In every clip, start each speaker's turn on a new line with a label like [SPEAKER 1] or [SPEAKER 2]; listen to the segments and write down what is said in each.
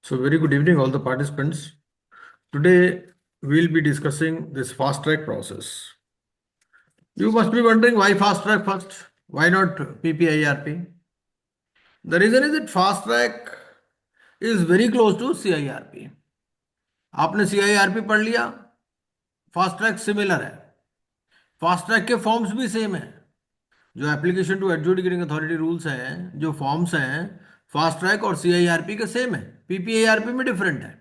[SPEAKER 1] So, very good evening, all the participants. Today, we'll be discussing this fast track process. You must be wondering why fast track first? Why not PPIRP? The reason is that fast track is very close to CIRP. आपने CIRP पढ़ लिया, fast track similar है, fast track के forms भी same है। जो application to adjudicating authority rules हैं, जो फॉर्म्स हैं, फास्ट ट्रैक और CIRP के सेम है, PPIRP में डिफरेंट है।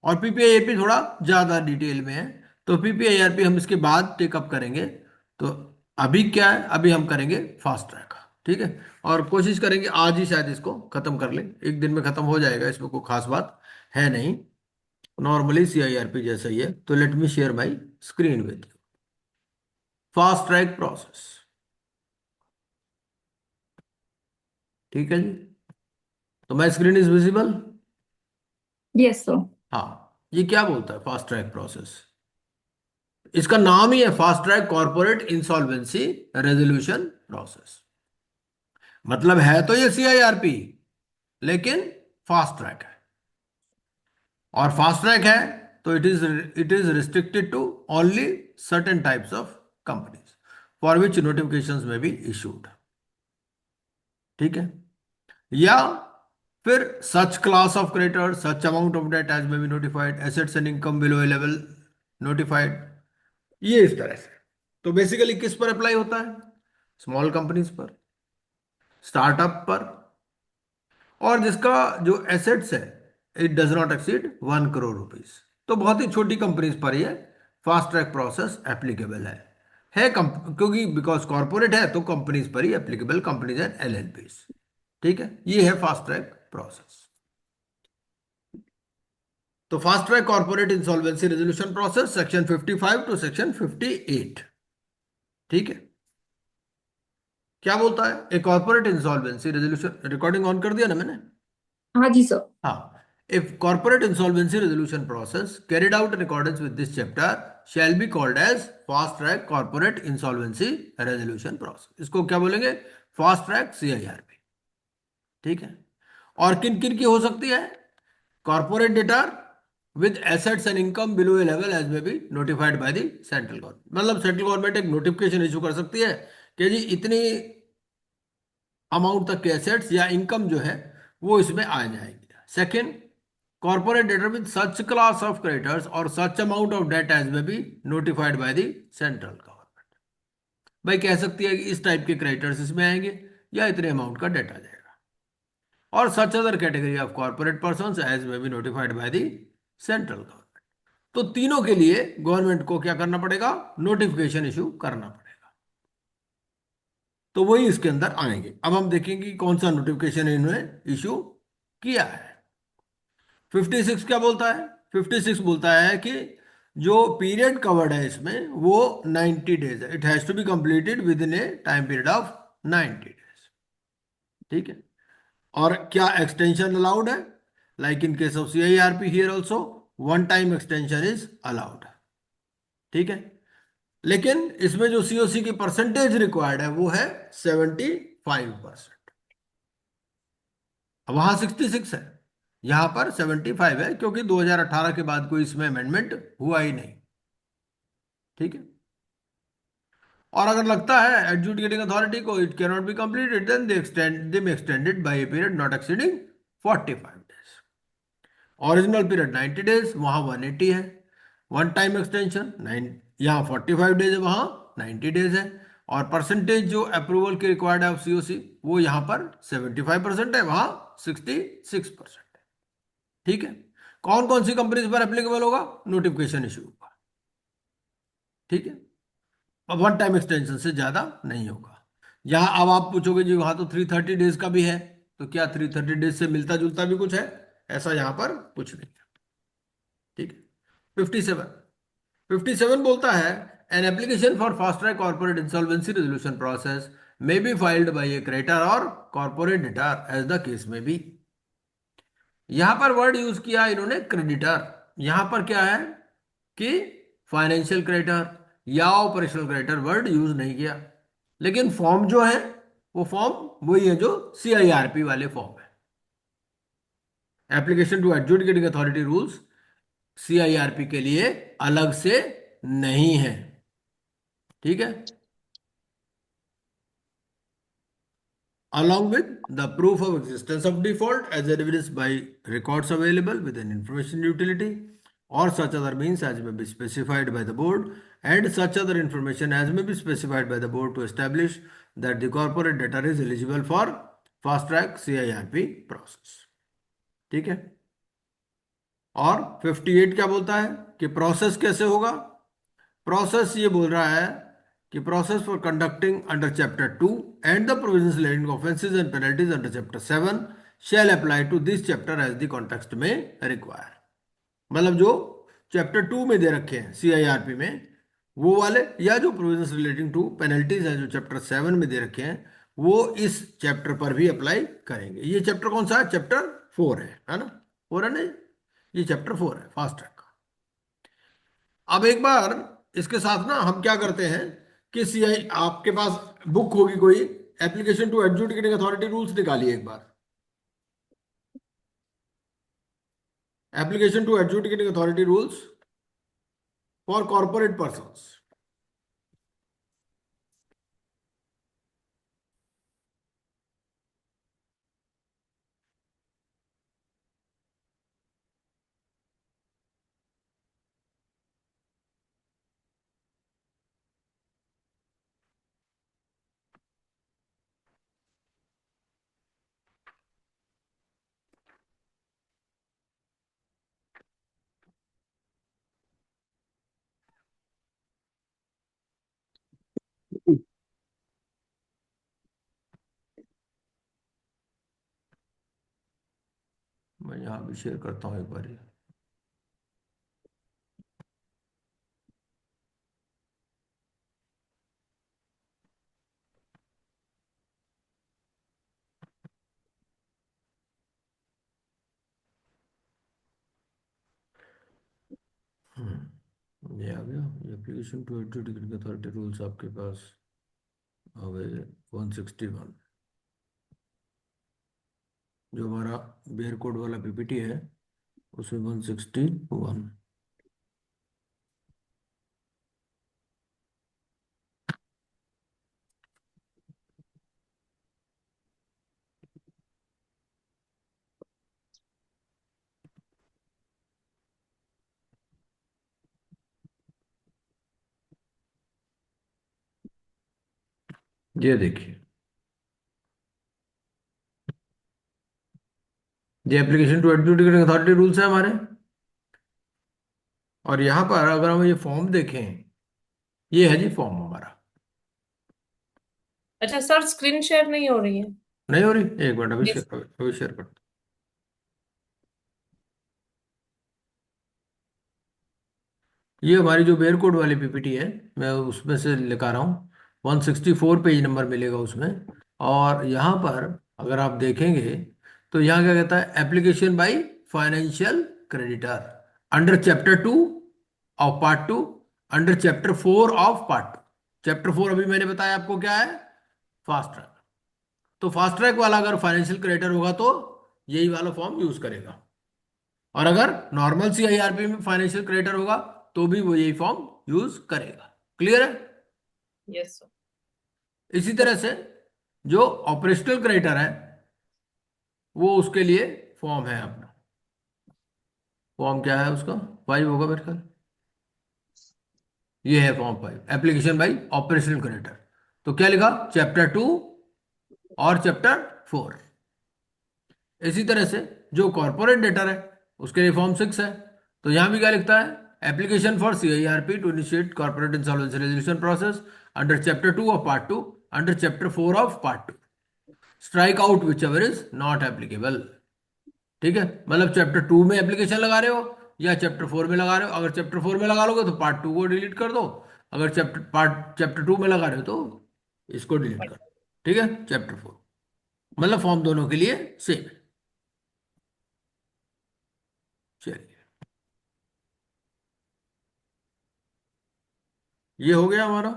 [SPEAKER 1] और पीपीआईआरपी थोड़ा ज्यादा डिटेल में है, तो पीपीआईआरपी हम इसके बाद टेकअप करेंगे। तो अभी क्या है, अभी हम करेंगे फास्ट ट्रैक। ठीक है, और कोशिश करेंगे आज ही शायद इसको खत्म कर लें, एक दिन में खत्म हो जाएगा, इसमें कोई खास बात है नहीं, नॉर्मली सीआईआरपी जैसा ही है। तो let me share my screen with you. Fast track process, ठीक है जी। तो my screen is visible.
[SPEAKER 2] Yes, sir.
[SPEAKER 1] हाँ, ये क्या बोलता है फास्ट ट्रैक प्रोसेस? इसका नाम ही है fast track corporate insolvency resolution process. मतलब है तो ये सीआईआरपी, लेकिन फास्ट ट्रैक है। और फास्ट ट्रैक है तो it is restricted to only certain types of companies for which notifications may be issued. ठीक है, या फिर such class of creditor, such amount of debt as may be notified, assets and income below a level notified, ये इस तरह से। तो basically किस पर अप्लाई होता है? स्मॉल कंपनीज पर, स्टार्टअप पर, और जिसका जो एसेट्स है it does not exceed 1 crore rupees. तो बहुत ही छोटी कंपनीज पर ये फास्ट ट्रैक प्रोसेस एप्लीकेबल है क्योंकि बिकॉज कॉर्पोरेट है तो कंपनीज पर ही एप्लीकेबल, कंपनीज एंड एलएलपीज। ठीक है, ये है फास्ट ट्रैक प्रोसेस। तो fast track corporate insolvency resolution process section 55 to section 58। ठीक है, क्या बोलता है? A corporate insolvency resolution, recording on कर दिया ना मैंने?
[SPEAKER 2] हाँ जी सर।
[SPEAKER 1] हाँ। If corporate insolvency resolution process carried out in accordance with this chapter shall be called as fast track corporate insolvency resolution process। इसको क्या बोलेंगे? Fast track CIRP. ठीक है, और किन किन की हो सकती है? Corporate debtor with assets and income below a level as may be notified by the central government. मतलब सेंट्रल गवर्नमेंट एक नोटिफिकेशन इशू कर सकती है कि जी इतनी अमाउंट तक के एसेट्स या इनकम जो है वो इसमें आ जाएगी। Second, corporate debtor with such class of creditors और such amount of debt as may be notified by the central government. भाई कह सकती है कि इस टाइप के क्रेडिटर्स इसमें आएंगे या इतने अमाउंट का डेट आ जाएगा। और such other category of corporate person as may be notified by the central government. तो तीनों के लिए गवर्नमेंट को क्या करना पड़ेगा? नोटिफिकेशन इशू करना पड़ेगा। तो वही इसके अंदर आएंगे। अब हम देखेंगे कि कौन सा नोटिफिकेशन इन्होंने इशू किया है। 56 क्या बोलता है? 56 बोलता है कि जो पीरियड कवर्ड है इसमें वो 90 डेज है। It has to be completed within a time period of 90 days. ठीक है, और क्या एक्सटेंशन अलाउड है? Like in case of CIRP here also one time extension is allowed. ठीक है, लेकिन इसमें जो सीओसी की परसेंटेज रिक्वायर्ड है वो है 75%। वहां 66 है, यहां पर 75 है, क्योंकि 2018 के बाद कोई इसमें अमेंडमेंट हुआ ही नहीं। ठीक है, और अगर लगता है एडजुडिकेटिंग अथॉरिटी को it can not be completed then they may extend it by a period not exceeding 45 days. Original period 90 days, वहां 180 है। वन टाइम एक्सटेंशन 9, यहाँ 45 डेज है, वहां 90 डेज है। और परसेंटेज जो अप्रूवल के रिक्वायर्ड है ऑफ सीओसी वो यहाँ पर 75% है, वहां 66% है। ठीक है, कौन कौन सी कंपनीज पर एप्लीकेबल होगा? नोटिफिकेशन इशू होगा। ठीक है, अब वन टाइम एक्सटेंशन से ज्यादा नहीं होगा। यहां अब आप पूछोगे जी वहां तो 330 डेज का भी है, तो क्या 330 डेज से मिलता जुलता भी कुछ है? ऐसा यहां पर कुछ नहीं है। ठीक है, 57, 57 बोलता है an application for fast track corporate insolvency resolution process may be filed by a creditor और corporate debtor as the case may be. यहां पर वर्ड यूज किया इन्होंने क्रेडिटर। यहां पर क्या है कि फाइनेंशियल क्रेडिटर या ऑपरेशनल क्रेडिटर वर्ड यूज नहीं किया, लेकिन फॉर्म जो है वो फॉर्म वही है जो सीआईआरपी वाले फॉर्म है। Application to adjudicating authority rules CIRP के लिए अलग से नहीं है। ठीक है। along with the proof of existence of default as evidenced by records available within information utility or such other means as may be specified by the board and such other information as may be specified by the board to establish that the corporate debtor is eligible for fast track CIRP process। ठीक है। और 58 क्या बोलता है कि process कैसे होगा। Process ये बोल रहा है कि process for conducting under chapter 2 and the provisions relating offences and penalties under chapter 7 shall apply to this chapter as the context में रिक्वायर। मतलब जो चैप्टर 2 में दे रखे हैं सीआईआरपी में वो वाले, या जो प्रोविजंस रिलेटिंग टू पेनल्टीज हैं जो चैप्टर 7 में दे रखे हैं, वो इस चैप्टर पर भी अप्लाई करेंगे। ये चैप्टर कौन सा है? चैप्टर 4 है ना? 4 है ना? ये चैप्टर 4 है फास्ट ट्रैक का। अब एक बार इसके साथ ना हम क्या करते हैं कि सीआई आपके पास बुक होगी कोई, application to adjudicating authority rules निकालिए एक बार। Application to adjudicating authority rules for corporate persons. मैं यहाँ भी शेयर करता हूँ एक बार ये। ये आ गया। Application to adjudicating authority rules आपके पास आ गए 161। जो हमारा बेयर कोड वाला पीपीटी है उसमें 161। ये देखिए, ये application to adjudicating authority rules है हमारे। और यहाँ पर अगर हम ये फॉर्म देखें, ये है जी फॉर्म हमारा।
[SPEAKER 3] अच्छा सर, स्क्रीन शेयर नहीं हो रही है।
[SPEAKER 1] नहीं हो रही? एक मिनट, अभी
[SPEAKER 3] यस।
[SPEAKER 1] शेयर, अभी शेयर करता हूं। ये हमारी जो बेयर कोड वाली पीपीटी है, मैं उसमें से लेकर आ रहा हूँ। 164 पेज नंबर मिलेगा उसमें। और यहाँ पर अगर आप देखेंगे तो यहाँ क्या कहता है, application by financial creditor under chapter 2 of part 2, under chapter 4 of part 2। Chapter 4 अभी मैंने बताया आपको क्या है, फास्ट ट्रैक। तो फास्ट ट्रैक वाला अगर फाइनेंशियल क्रेडिटर होगा तो यही वाला फॉर्म यूज करेगा, और अगर नॉर्मल सीआईआरपी में फाइनेंशियल क्रेडिटर होगा तो भी वो यही फॉर्म यूज करेगा। क्लियर है?
[SPEAKER 3] Yes sir.
[SPEAKER 1] इसी तरह से जो ऑपरेशनल क्रेडिटर है वो उसके लिए फॉर्म है अपना। फॉर्म क्या है उसका? 5 होगा मेरे ख्याल। ये है form 5, application by operational creditor. तो क्या लिखा? चैप्टर 2 और चैप्टर 4। इसी तरह से जो कॉर्पोरेट डेटर है उसके लिए फॉर्म 6 है। तो यहां भी क्या लिखता है? Application for CIRP to initiate corporate insolvency resolution process under chapter 2 of part 2, under chapter 4 of part 2, strike out whichever is not applicable. ठीक है, मतलब चैप्टर 2 में एप्लीकेशन लगा रहे हो या चैप्टर 4 में लगा रहे हो। अगर चैप्टर 4 में लगा लोगे तो पार्ट 2 को डिलीट कर दो, अगर चैप्टर 2 में लगा रहे हो तो इसको डिलीट कर दो। ठीक है, चैप्टर 4 मतलब फॉर्म दोनों के लिए सेम है। चलिए, ये हो गया हमारा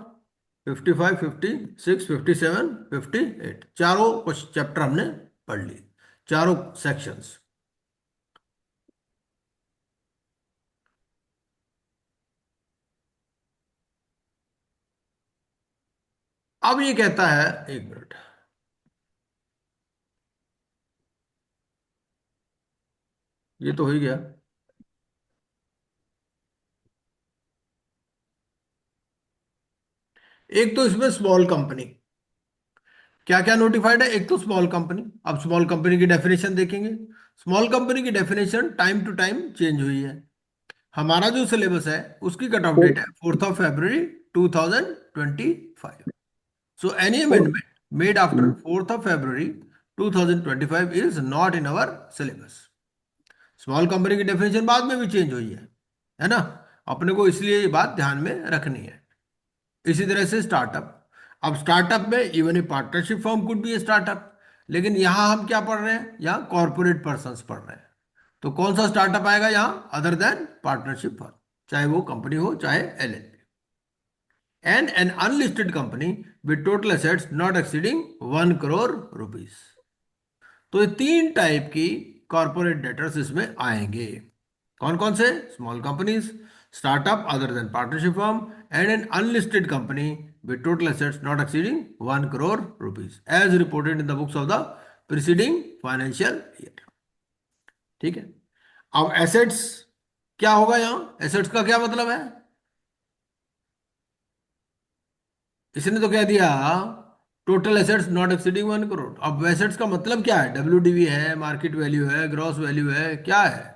[SPEAKER 1] 55, 56, 57, 58। चारों कुछ चैप्टर हमने पढ़ लिए, चारों सेक्शंस। अब ये कहता है, एक मिनट, ये तो हो ही गया। एक तो इसमें स्मॉल कंपनी, क्या क्या नोटिफाइड है? एक तो स्मॉल कंपनी। अब स्मॉल कंपनी की डेफिनेशन देखेंगे। स्मॉल कंपनी की definition time to time change हुई है। हमारा जो सिलेबस है उसकी कट ऑफ
[SPEAKER 4] फोर
[SPEAKER 1] डेट है 4 February 2025। So any
[SPEAKER 4] four
[SPEAKER 1] amendment made after 4 February 2025 is not in our syllabus. Small company की डेफिनेशन बाद में भी चेंज हुई है ना? अपने को इसलिए ये बात ध्यान में रखनी है। इसी तरह से स्टार्टअप। अब स्टार्टअप में even a partnership firm could be a startup, लेकिन यहां हम क्या पढ़ रहे हैं? यहाँ कॉर्पोरेट पर्संस पढ़ रहे हैं। तो कौन सा स्टार्टअप आएगा यहाँ अदर देन पार्टनरशिप फर्म? चाहे वो कंपनी हो चाहे LLP. And an unlisted company with total assets not exceeding 1 crore rupees. तो ये तीन टाइप की कॉर्पोरेट डेटर्स इसमें आएंगे। कौन कौन से? Small companies, startup other than partnership firm, and an unlisted company with total assets not exceeding 1 crore rupees as reported in the books of the preceding financial year. ठीक है। अब एसेट्स क्या होगा? यहाँ एसेट्स का क्या मतलब है? इसने तो कह दिया total assets not exceeding 1 crore. अब एसेट्स का मतलब क्या है? डब्ल्यूडीवी है, मार्केट वैल्यू है, ग्रॉस वैल्यू है, क्या है?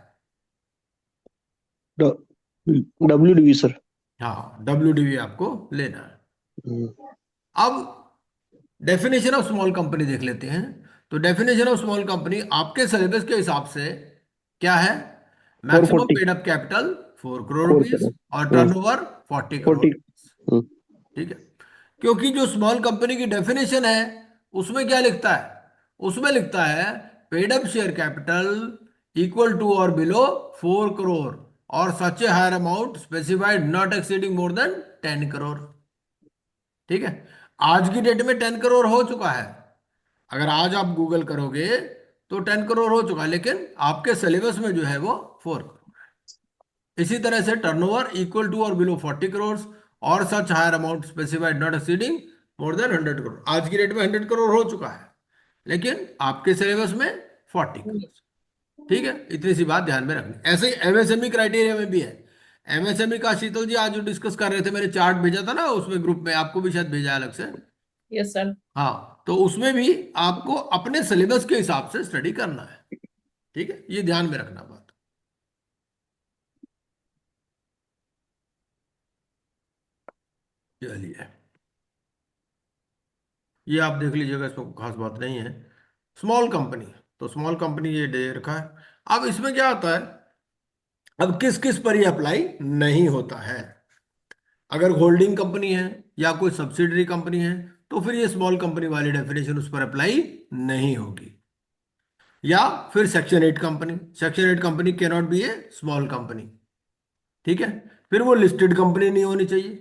[SPEAKER 4] WDV sir.
[SPEAKER 1] हाँ, डब्ल्यूडीवी आपको लेना है।
[SPEAKER 4] हम्म,
[SPEAKER 1] अब डेफिनेशन ऑफ स्मॉल कंपनी देख लेते हैं। तो डेफिनेशन ऑफ स्मॉल कंपनी आपके सिलेबस के हिसाब से क्या है?
[SPEAKER 4] Four
[SPEAKER 1] maximum
[SPEAKER 4] forty
[SPEAKER 1] paid up capital 4 crore
[SPEAKER 4] four
[SPEAKER 1] rupees और
[SPEAKER 4] करोड़
[SPEAKER 1] टर्नओवर 40 करोड़।
[SPEAKER 4] 40।
[SPEAKER 1] ठीक है। क्योंकि जो स्मॉल कंपनी की डेफिनेशन है उसमें क्या लिखता है? उसमें लिखता है paid up share capital equal to और बिलो 4 करोड़ और such a higher amount specified not exceeding more than 10 crore. ठीक है। आज की डेट में 10 करोड़ हो चुका है। अगर आज आप गूगल करोगे तो 10 करोड़ हो चुका है, लेकिन आपके सिलेबस में जो है वो 4 करोड़। इसी तरह से टर्नओवर इक्वल टू और बिलो 40 करोड़ और such higher amount specified not exceeding more than 100 crore. आज की डेट में 100 करोड़ हो चुका है, लेकिन आपके सिलेबस में 40 करोड़। ठीक है, इतनी सी बात ध्यान में रखनी। ऐसे ही एमएसएमई क्राइटेरिया में भी है। एमएसएमई का शीतल जी आज जो डिस्कस कर रहे थे, मैंने चार्ट भेजा था ना उसमें ग्रुप में, आपको भी शायद भेजा है अलग से।
[SPEAKER 3] Yes sir.
[SPEAKER 1] हाँ, तो उसमें भी आपको अपने सिलेबस के हिसाब से स्टडी करना है। ठीक है, ये ध्यान में रखना बात। चलिए, ये आप देख लीजिएगा, इसमें कोई खास बात नहीं है। स्मॉल कंपनी, तो स्मॉल कंपनी ये दे रखा है। अब इसमें क्या होता है? अब किस किस पर ये अप्लाई नहीं होता है? अगर होल्डिंग कंपनी है या कोई सब्सिडरी कंपनी है तो फिर ये स्मॉल कंपनी वाली डेफिनेशन उस पर अप्लाई नहीं होगी। या फिर section 8 company, section 8 company can not B A small company. ठीक है। फिर वो लिस्टेड कंपनी नहीं होनी चाहिए।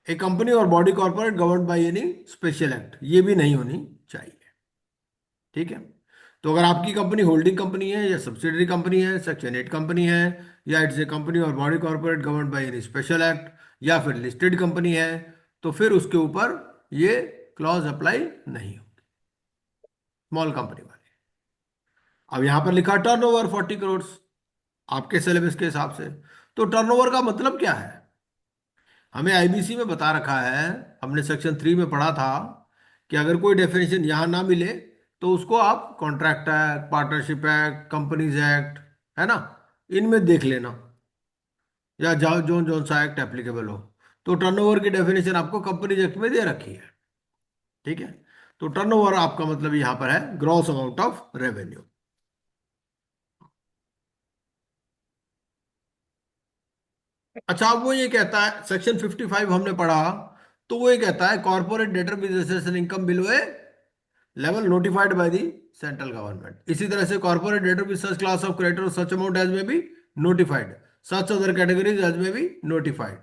[SPEAKER 1] ए कंपनी और body corporate governed by any special act, ये भी नहीं होनी चाहिए। ठीक है। तो अगर आपकी कंपनी होल्डिंग कंपनी है या सब्सिडरी कंपनी है, सेक्शन 8 कंपनी है, या इट्स ए कंपनी और body corporate governed by any special act, या फिर लिस्टेड कंपनी है, तो फिर उसके ऊपर ये क्लॉज अप्लाई नहीं होगी, स्मॉल कंपनी वाली। अब यहां पर लिखा टर्नओवर 40 करोड़ आपके सिलेबस के हिसाब से। तो टर्नओवर का मतलब क्या है? हमें आईबीसी में बता रखा है, हमने सेक्शन 3 में पढ़ा था कि अगर कोई डेफिनेशन यहां ना मिले तो उसको आप contract act, partnership act, companies act, है ना, इनमें देख लेना, या जाओ जोन जोन सा एक्ट एप्लीकेबल हो। तो टर्नओवर की डेफिनेशन आपको कंपनीज एक्ट में दे रखी है। ठीक है। तो टर्नओवर आपका मतलब यहां पर है ग्रॉस अमाउंट ऑफ रेवेन्यू। अच्छा, अब वो ये कहता है, सेक्शन 55 हमने पढ़ा, तो वो ये कहता है corporate debtor with income below a level notified by the central government. इसी तरह से corporate debtor with such class of creditor such amount as may be notified, such other categories as may be notified.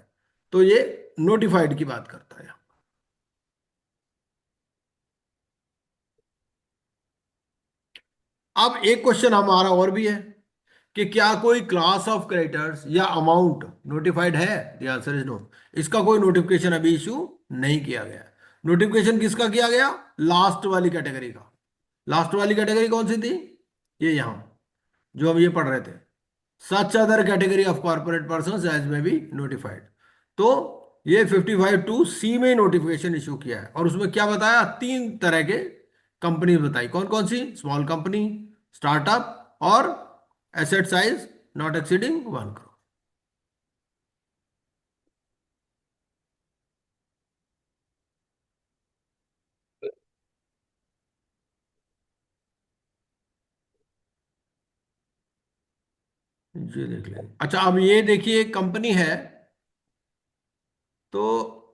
[SPEAKER 1] तो ये notified की बात करता है। अब एक क्वेश्चन हमारा और भी है कि क्या कोई क्लास ऑफ क्रेडिटर्स या अमाउंट नोटिफाइड है? The answer is no. इसका कोई नोटिफिकेशन अभी इशू नहीं किया गया। नोटिफिकेशन किसका किया गया? लास्ट वाली कैटेगरी का। लास्ट वाली कैटेगरी कौन सी थी? ये यहां जो हम ये पढ़ रहे थे, such other category of corporate person as may be notified. तो ये 55(2)(c) में नोटिफिकेशन इशू किया है, और उसमें क्या बताया? 3 तरह के कंपनी बताई। कौन कौन सी? स्मॉल कंपनी, स्टार्टअप, और asset size not exceeding 1 crore. ये देख लेंगे। अच्छा, अब ये देखिए, एक कंपनी है, तो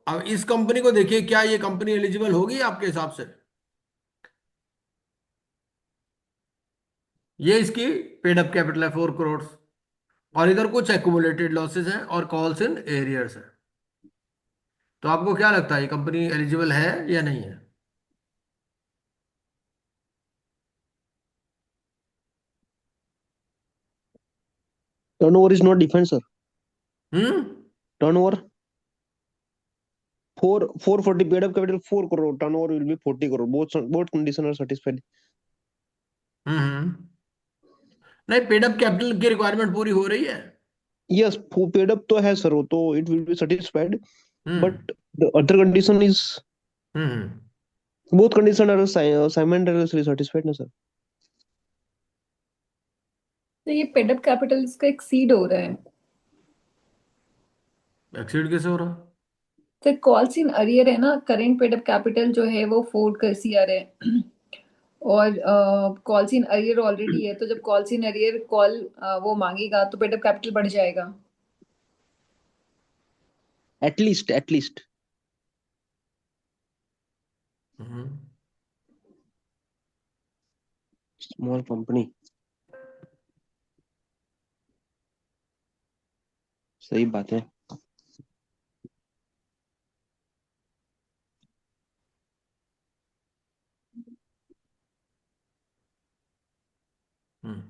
[SPEAKER 1] अब इस कंपनी को देखिए, क्या ये कंपनी एलिजिबल होगी आपके हिसाब से? ये इसकी पेड अप कैपिटल है 4 करोड़, और इधर कुछ एक्यूमुलेटेड लॉसेस हैं और कॉल्स इन एरियर्स है। तो आपको क्या लगता है, ये कंपनी एलिजिबल है या नहीं है?
[SPEAKER 4] Turnover is not defined, sir.
[SPEAKER 1] Hmm.
[SPEAKER 4] Turnover 440 paid up capital 4 crore. Turnover will be 40 crore. Both conditions are satisfied.
[SPEAKER 1] हम्म। नहीं, पेड अप कैपिटल की रिक्वायरमेंट पूरी हो रही है।
[SPEAKER 4] Yes, paid up तो है sir, वो तो it will be satisfied.
[SPEAKER 1] Hmm.
[SPEAKER 4] But the other condition is
[SPEAKER 1] hmm.
[SPEAKER 4] both conditions are simultaneously satisfied, ना sir.
[SPEAKER 2] तो ये पेडअप कैपिटल इसका एक्सीड हो रहा है।
[SPEAKER 1] एक्सीड कैसे हो रहा?
[SPEAKER 2] तो कॉल्स इन अरियर है ना, करेंट पेडअप कैपिटल जो है वो 4 CR है। और कॉल्स इन अरियर ऑलरेडी है, तो जब कॉल्स इन अरियर कॉल वो मांगेगा तो पेडअप कैपिटल बढ़ जाएगा।
[SPEAKER 4] At least.
[SPEAKER 1] Hmm.
[SPEAKER 4] Small company. सही बात है।
[SPEAKER 1] हम्म।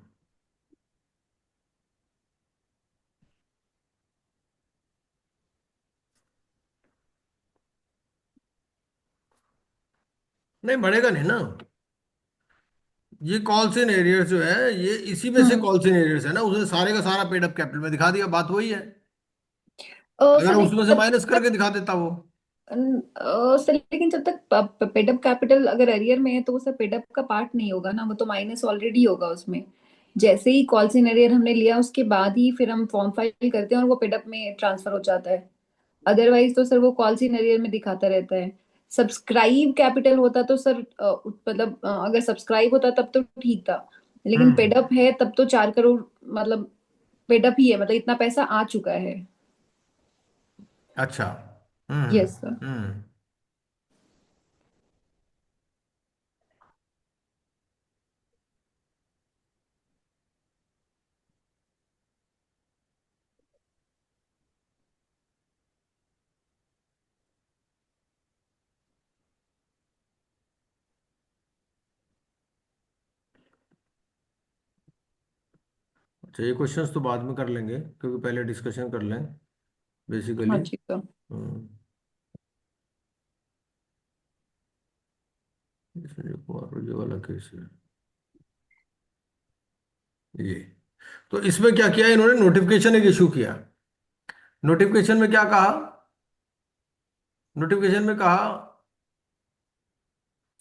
[SPEAKER 1] नहीं बढ़ेगा नहीं ना। ये कॉल्स इन एरियर्स जो है, ये इसी में से
[SPEAKER 2] हम्म।
[SPEAKER 1] कॉल्स इन एरियर्स है ना, उसने सारे का सारा पेड अप कैपिटल में दिखा दिया, बात वही है।
[SPEAKER 2] सर
[SPEAKER 1] अगर
[SPEAKER 2] लेकिन
[SPEAKER 1] उसमें से
[SPEAKER 2] जब
[SPEAKER 1] माइनस
[SPEAKER 2] तक
[SPEAKER 1] करके दिखा देता वो।
[SPEAKER 2] सर लेकिन जब तक पेडअप कैपिटल अगर अरियर में है तो वो सर पेडअप का पार्ट नहीं होगा ना, वो तो माइनस ऑलरेडी होगा उसमें। जैसे ही कॉल्स इन अरियर हमने लिया उसके बाद ही फिर हम फॉर्म फाइल करते हैं और वो पेडअप में ट्रांसफर हो जाता है। अदरवाइज तो सर वो कॉल्स इन अरियर में दिखाता रहता है। सब्सक्राइब कैपिटल होता तो सर मतलब अगर सब्सक्राइब होता तब तो ठीक था, लेकिन
[SPEAKER 1] हम्म।
[SPEAKER 2] पेडअप है तब तो 4 करोड़ मतलब पेडअप ही है, मतलब इतना पैसा आ चुका है।
[SPEAKER 1] अच्छा। हम्म।
[SPEAKER 2] Yes sir.
[SPEAKER 1] हम्म। अच्छा, ये क्वेश्चंस तो बाद में कर लेंगे, क्योंकि पहले डिस्कशन कर लें
[SPEAKER 2] हाँ
[SPEAKER 1] बेसिकली।
[SPEAKER 2] जी सर।
[SPEAKER 1] हम्म। इसमें देखो, और ये वाला केस है ये। तो इसमें क्या किया इन्होंने? नोटिफिकेशन एक इशू किया। नोटिफिकेशन में क्या कहा? नोटिफिकेशन में कहा,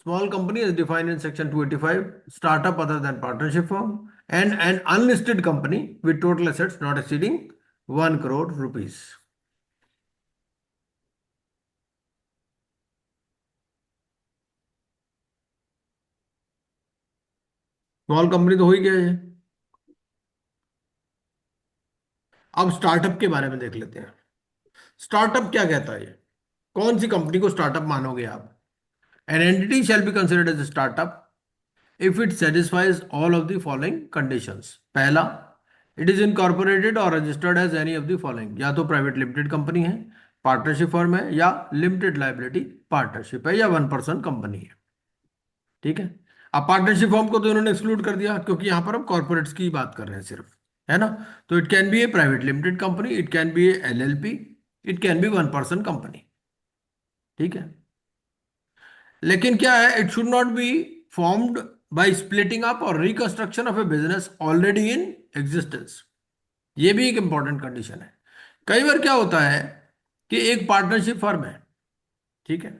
[SPEAKER 1] small company is defined in section 285, startup other than partnership firm, and an unlisted company with total assets not exceeding 1 crore rupees। Small company तो हो ही गया ये। अब स्टार्टअप के बारे में देख लेते हैं। स्टार्टअप क्या कहता है ये? कौन सी कंपनी को स्टार्टअप मानोगे आप? An entity shall be considered as startup if it satisfies all of the following conditions. पहला, it is incorporated or registered as any of the following. या तो प्राइवेट लिमिटेड कंपनी है, पार्टनरशिप फर्म है, या limited liability partnership है, या 1 person company है। ठीक है। अब पार्टनरशिप फर्म को तो इन्होंने एक्सक्लूड कर दिया, क्योंकि यहां पर हम कॉर्पोरेट्स की बात कर रहे हैं सिर्फ, है ना। तो it can be a private limited company, it can be a LLP, it can be 1 person company. ठीक है। लेकिन क्या है, it should not be formed by splitting up और reconstruction of a business already in existence. ये भी एक important condition है। कई बार क्या होता है कि एक पार्टनरशिप फर्म है, ठीक है,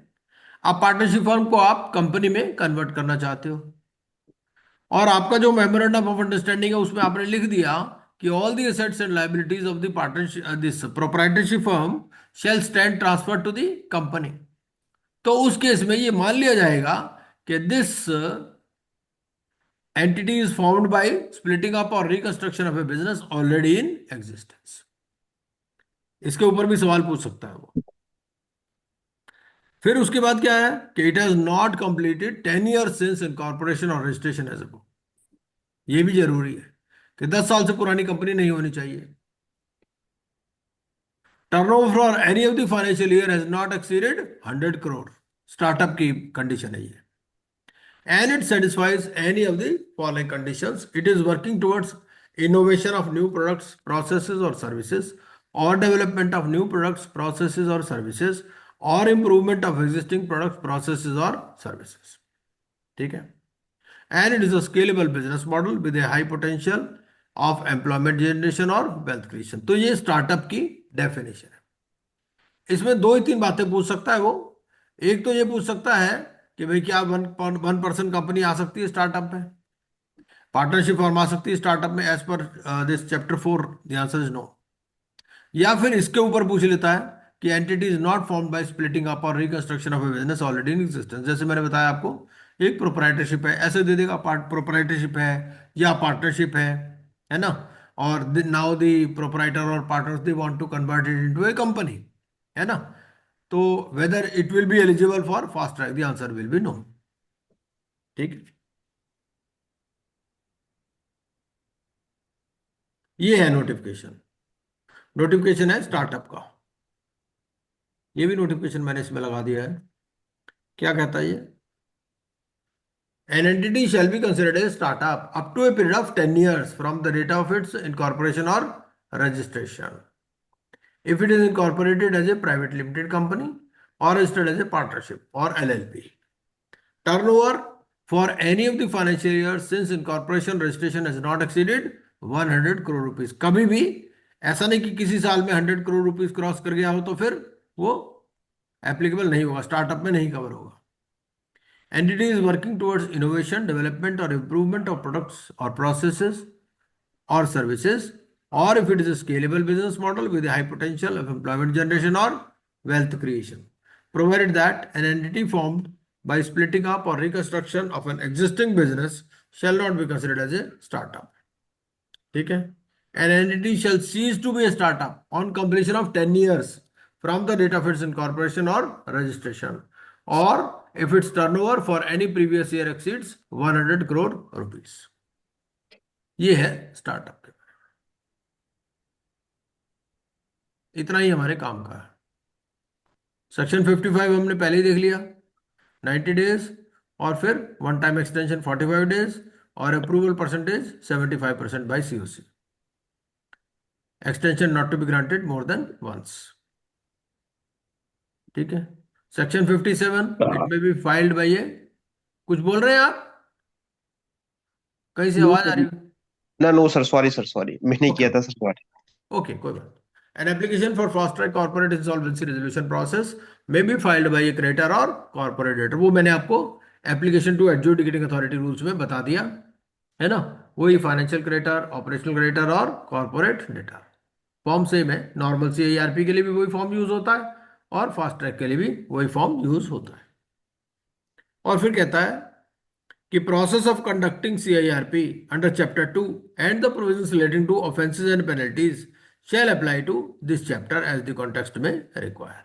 [SPEAKER 1] आप पार्टनरशिप फर्म को आप कंपनी में कन्वर्ट करना चाहते हो, और आपका जो मेमोरेंडम ऑफ अंडरस्टैंडिंग है उसमें आपने लिख दिया कि all the assets and liabilities of the partnership this proprietorship firm shall stand transfer to the company. तो उस केस में ये मान लिया जाएगा कि this entity is formed by splitting up और reconstruction of a business already in existence. इसके ऊपर भी सवाल पूछ सकता है वो। फिर उसके बाद क्या है कि it has not completed 10 years since incorporation और रजिस्ट्रेशन एज ए। ये भी जरूरी है कि 10 साल से पुरानी कंपनी नहीं होनी चाहिए। Turnover for any of the financial year has not exceeded 100 crore। Startup की कंडीशन है ये। And it satisfies any of the following conditions: it is working towards innovation of new products, processes or services, or development of new products, processes or services, or improvement of existing products, processes or services। ठीक है। And it is a scalable business model with a high potential of employment generation or wealth creation। तो ये startup की definition है। इसमें दो ही तीन बातें पूछ सकता है वो। एक तो ये पूछ सकता है कि भाई क्या 1% कंपनी आ सकती है स्टार्टअप में, पार्टनरशिप फॉर्म आ सकती है स्टार्टअप में as per this chapter 4। The answer is no. या फिर इसके ऊपर पूछ लेता है कि entity is not formed by splitting up और reconstruction of a business already in existence. जैसे मैंने बताया आपको, एक प्रोप्राइटरशिप है, ऐसे दे देगा प्रोप्राइटरशिप है या पार्टनरशिप है ना, और नाउ द प्रोप्राइटर और partners they want to convert it into a company, है ना। तो whether it will be eligible for fast track, the answer will be no. ठीक है, ये है नोटिफिकेशन। नोटिफिकेशन है स्टार्टअप का। ये भी नोटिफिकेशन मैंने इसमें लगा दिया है। क्या कहता है ये? An entity shall be considered a startup up to a period of 10 years from the date of its incorporation or registration, if it is incorporated as a private limited company or registered as a partnership or LLP. Turnover for any of the financial years since incorporation registration has not exceeded 100 crore rupees। कभी भी ऐसा नहीं कि किसी साल में 100 crore rupees cross कर गया हो तो फिर वो एप्लीकेबल नहीं होगा, स्टार्टअप में नहीं कवर होगा। Entity is working towards innovation, development or improvement of products or processes or services, or if it is a scalable business model with a high potential of employment generation or wealth creation, provided that an entity formed by splitting up or reconstruction of an existing business shall not be considered as a startup। ठीक है। An entity shall cease to be a startup on completion of 10 years from the date of its incorporation or registration, or if its turnover for any previous year exceeds 100 crore rupees। ये है startup के बारे में। इतना ही हमारे काम का है। सेक्शन 55 हमने पहले ही देख लिया, 90 days, और फिर वन टाइम एक्सटेंशन 45 days, और approval percentage 75% by COC। Extension not to be granted more than once. ठीक है। Section 57, it may be filed by a, कुछ बोल रहे हैं आप? कहीं से
[SPEAKER 4] नो
[SPEAKER 1] आवाज आ
[SPEAKER 4] सर,
[SPEAKER 1] रही है?
[SPEAKER 4] ना no sir, sorry sir, sorry मैं नहीं
[SPEAKER 1] ओके
[SPEAKER 4] किया था सर, सॉरी।
[SPEAKER 1] ओके, कोई बात। An application for fast track corporate insolvency resolution process may be filed by a creditor और कॉर्पोरेट डेटर। वो मैंने आपको application to adjudicating authority rules में बता दिया है ना। वही फाइनेंशियल क्रेडिटर, ऑपरेशनल क्रेडिटर और कॉर्पोरेट डेटर। फॉर्म सेम है। नॉर्मल CIRP के लिए भी वही फॉर्म यूज होता है और फास्ट ट्रैक के लिए भी वही फॉर्म यूज होता है। और फिर कहता है कि process of conducting CIRP under chapter 2 and the provisions relating to offences and penalties shall apply to this chapter as the context may require।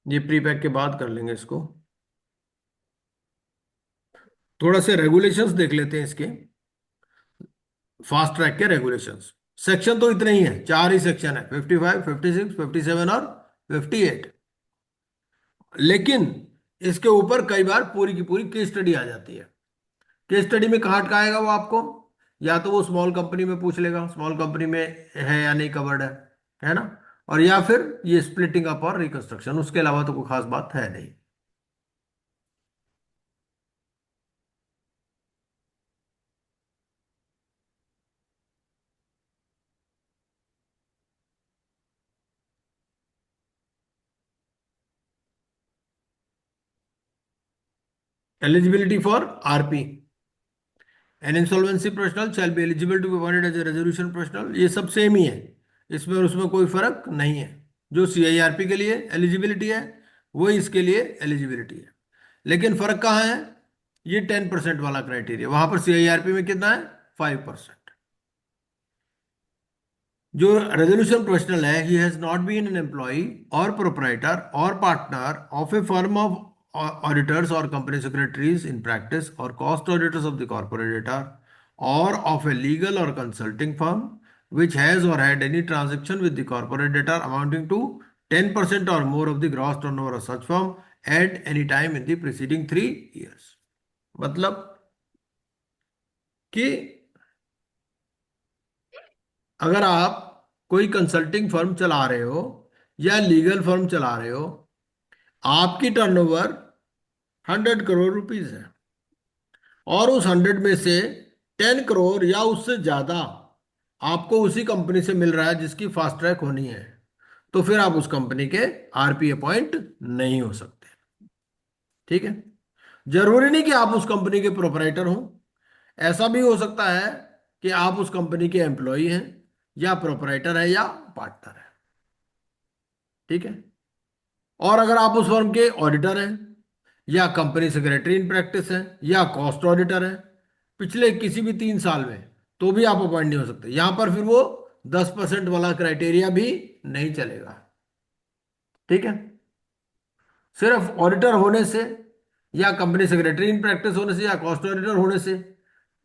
[SPEAKER 1] ये प्री पैक के बाद कर लेंगे इसको। थोड़ा से रेगुलेशंस देख लेते हैं इसके, फास्ट ट्रैक के रेगुलेशंस। सेक्शन तो इतने ही है, 4 ही सेक्शन है, 55, 56, 57 और 58। लेकिन इसके ऊपर कई बार पूरी की पूरी केस स्टडी आ जाती है। केस स्टडी में कहाँ अटकाएगा वो आपको? या तो वो स्मॉल कंपनी में पूछ लेगा स्मॉल कंपनी में है या नहीं कवर्ड है ना, और या फिर ये स्प्लिटिंग अप और रिकंस्ट्रक्शन, उसके अलावा तो कोई खास बात है नहीं। Eligibility for RP, an insolvency professional shall be eligible to be appointed as a resolution professional, ये सब सेम ही है, इसमें और उसमें कोई फर्क नहीं है। जो सीआईआरपी के लिए एलिजिबिलिटी है वही इसके लिए एलिजिबिलिटी है, लेकिन फर्क कहाँ है, ये 10% वाला क्राइटेरिया, वहां पर सीआईआरपी में कितना है 5%। जो रेजोल्यूशन प्रोफेशनल है, he has not been an employee or proprietor or partner of a firm of auditors or company secretaries in practice or cost auditors of the corporator or of a legal or consulting firm which has or had any transaction with the corporate debtor amounting to 10% or more of the gross turnover of such firm at any time in the preceding 3 years। मतलब कि अगर आप कोई consulting firm चला रहे हो या legal firm चला रहे हो, आपकी टर्नओवर 100 करोड़ रुपीज है और उस 100 में से 10 करोड़ या उससे ज्यादा आपको उसी कंपनी से मिल रहा है जिसकी फास्ट ट्रैक होनी है, तो फिर आप उस कंपनी के आरपी अपॉइंट नहीं हो सकते। ठीक है, जरूरी नहीं कि आप उस कंपनी के प्रोपराइटर हो, ऐसा भी हो सकता है कि आप उस कंपनी के एम्प्लॉय हैं या प्रोपराइटर है या पार्टनर है। ठीक है, और अगर आप उस फर्म के ऑडिटर हैं या कंपनी सेक्रेटरी इन प्रैक्टिस है या कॉस्ट ऑडिटर है पिछले किसी भी 3 साल में, तो भी आप अपॉइंट नहीं हो सकते। यहां पर फिर वो 10% वाला क्राइटेरिया भी नहीं चलेगा। ठीक है, सिर्फ ऑडिटर होने से या कंपनी सेक्रेटरी इन प्रैक्टिस होने से या कॉस्ट ऑडिटर होने से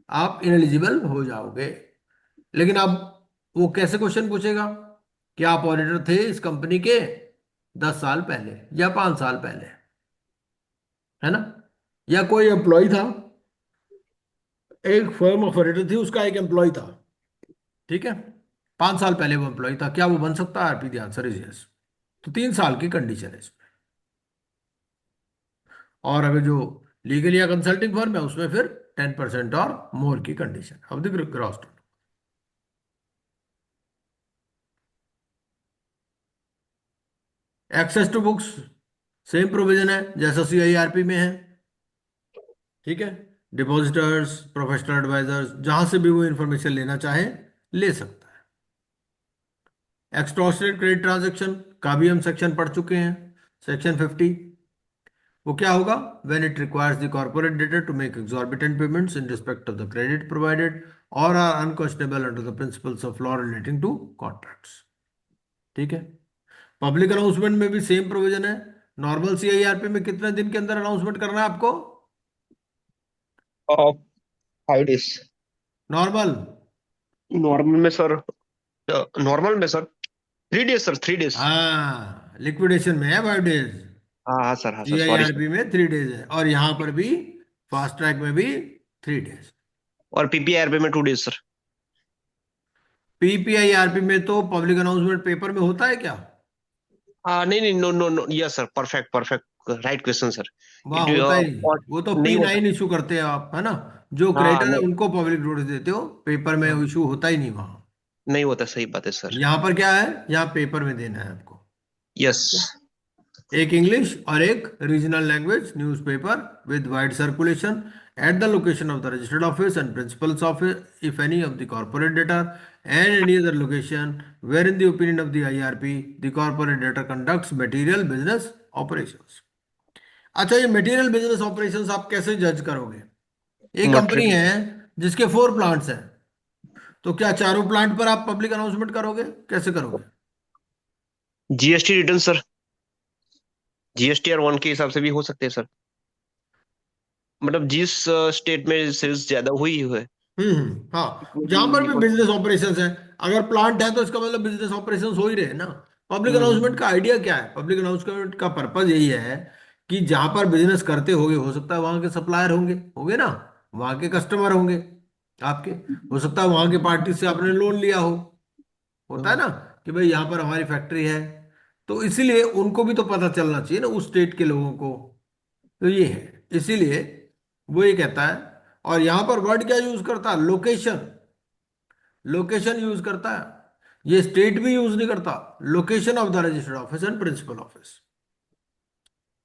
[SPEAKER 1] आप इनएलिजिबल हो जाओगे। लेकिन अब वो कैसे क्वेश्चन पूछेगा कि आप ऑडिटर थे इस कंपनी के 10 साल पहले या 5 साल पहले, है ना, या कोई एम्प्लॉय था, एक फर्म ऑफ ऑडिटर थी उसका एक एम्प्लॉय था, ठीक है, 5 साल पहले वो एम्प्लॉय था, क्या वो बन सकता है RP? The answer is yes. तो 3 साल की कंडीशन है इसमें। और अगर जो लीगल या कंसल्टिंग फर्म है उसमें फिर 10% और मोर की condition of the gross. Access to books same provision है जैसा सीआईआरपी में है। ठीक है, डिपॉजिटर्स, प्रोफेशनल एडवाइजर्स, जहां से भी वो इंफॉर्मेशन लेना चाहे ले सकता है। एक्सटॉर्शनेट क्रेडिट ट्रांजैक्शन का भी हम सेक्शन पढ़ चुके हैं, सेक्शन 50। वो क्या होगा? When it requires the corporate debtor to make exorbitant payments in respect of the credit provided और are unquestionable under the principles of law relating to contracts. ठीक है, पब्लिक अनाउंसमेंट में भी सेम प्रोविजन है। Normal CIRP में कितने दिन के अंदर अनाउंसमेंट करना है आपको?
[SPEAKER 4] 5 days।
[SPEAKER 1] नॉर्मल
[SPEAKER 4] नॉर्मल में सर, नॉर्मल में सर 3 days सर, 3 days।
[SPEAKER 1] हाँ, लिक्विडेशन में है 5 डेज,
[SPEAKER 4] हाँ सर, सॉरी सर।
[SPEAKER 1] सीआईआरपी में 3 डेज है, और यहां पर भी फास्ट ट्रैक में भी 3 डेज।
[SPEAKER 4] और पीपीआरपी में 2 days सर।
[SPEAKER 1] पीपीआईआरपी में तो पब्लिक अनाउंसमेंट पेपर में होता है क्या?
[SPEAKER 4] नहीं, no no no, yes sir, perfect perfect, right question sir.
[SPEAKER 1] वहां
[SPEAKER 4] इट
[SPEAKER 1] होता ही नहीं, वो तो
[SPEAKER 4] नहीं होता।
[SPEAKER 1] P9 इशू करते हैं आप, है ना, जो
[SPEAKER 4] हाँ
[SPEAKER 1] क्रेडिटर है
[SPEAKER 4] नहीं,
[SPEAKER 1] उनको पब्लिक नोटिस देते हो, पेपर में
[SPEAKER 4] हाँ,
[SPEAKER 1] इशू होता ही नहीं वहां।
[SPEAKER 4] नहीं होता, सही बात है सर।
[SPEAKER 1] यहाँ पर क्या है, यहाँ पेपर में देना है आपको,
[SPEAKER 4] यस।
[SPEAKER 1] एक इंग्लिश और एक regional language newspaper with wide circulation at the location of the registered office and principals office if any of the corporate debtor and any other location where in the opinion of the IRP the corporate debtor conducts material business operations. अच्छा, ये material business operations आप कैसे जज करोगे? एक company
[SPEAKER 4] material,
[SPEAKER 1] है जिसके 4 plants हैं, तो क्या चारों प्लांट पर आप पब्लिक अनाउंसमेंट करोगे? कैसे करोगे?
[SPEAKER 4] जीएसटी रिटर्न सर, जीएसटी और 1 के हिसाब से भी हो सकते हैं सर। मतलब जिस स्टेट में सेल्स ज्यादा हुई है
[SPEAKER 1] हाँ, जहां पर भी बिजनेस ऑपरेशंस है, अगर प्लांट है तो इसका मतलब बिजनेस ऑपरेशंस हो ही रहे हैं ना। पब्लिक अनाउंसमेंट का आइडिया क्या है? पब्लिक अनाउंसमेंट का पर्पज यही है कि जहां पर बिजनेस करते होगे, हो सकता है वहां के सप्लायर होंगे होंगे ना, वहां के कस्टमर होंगे, आपके, हो सकता है वहां के पार्टी से आपने लोन लिया हो, होता है
[SPEAKER 4] हाँ।
[SPEAKER 1] ना, कि भाई यहाँ पर हमारी फैक्ट्री है, तो इसीलिए उनको भी तो पता चलना चाहिए ना उस स्टेट के लोगों को। तो ये है, इसीलिए वो ये कहता है। और यहां पर वर्ड क्या यूज करता है, लोकेशन, लोकेशन यूज करता है, ये स्टेट भी यूज नहीं करता, location of the registered office and principal office.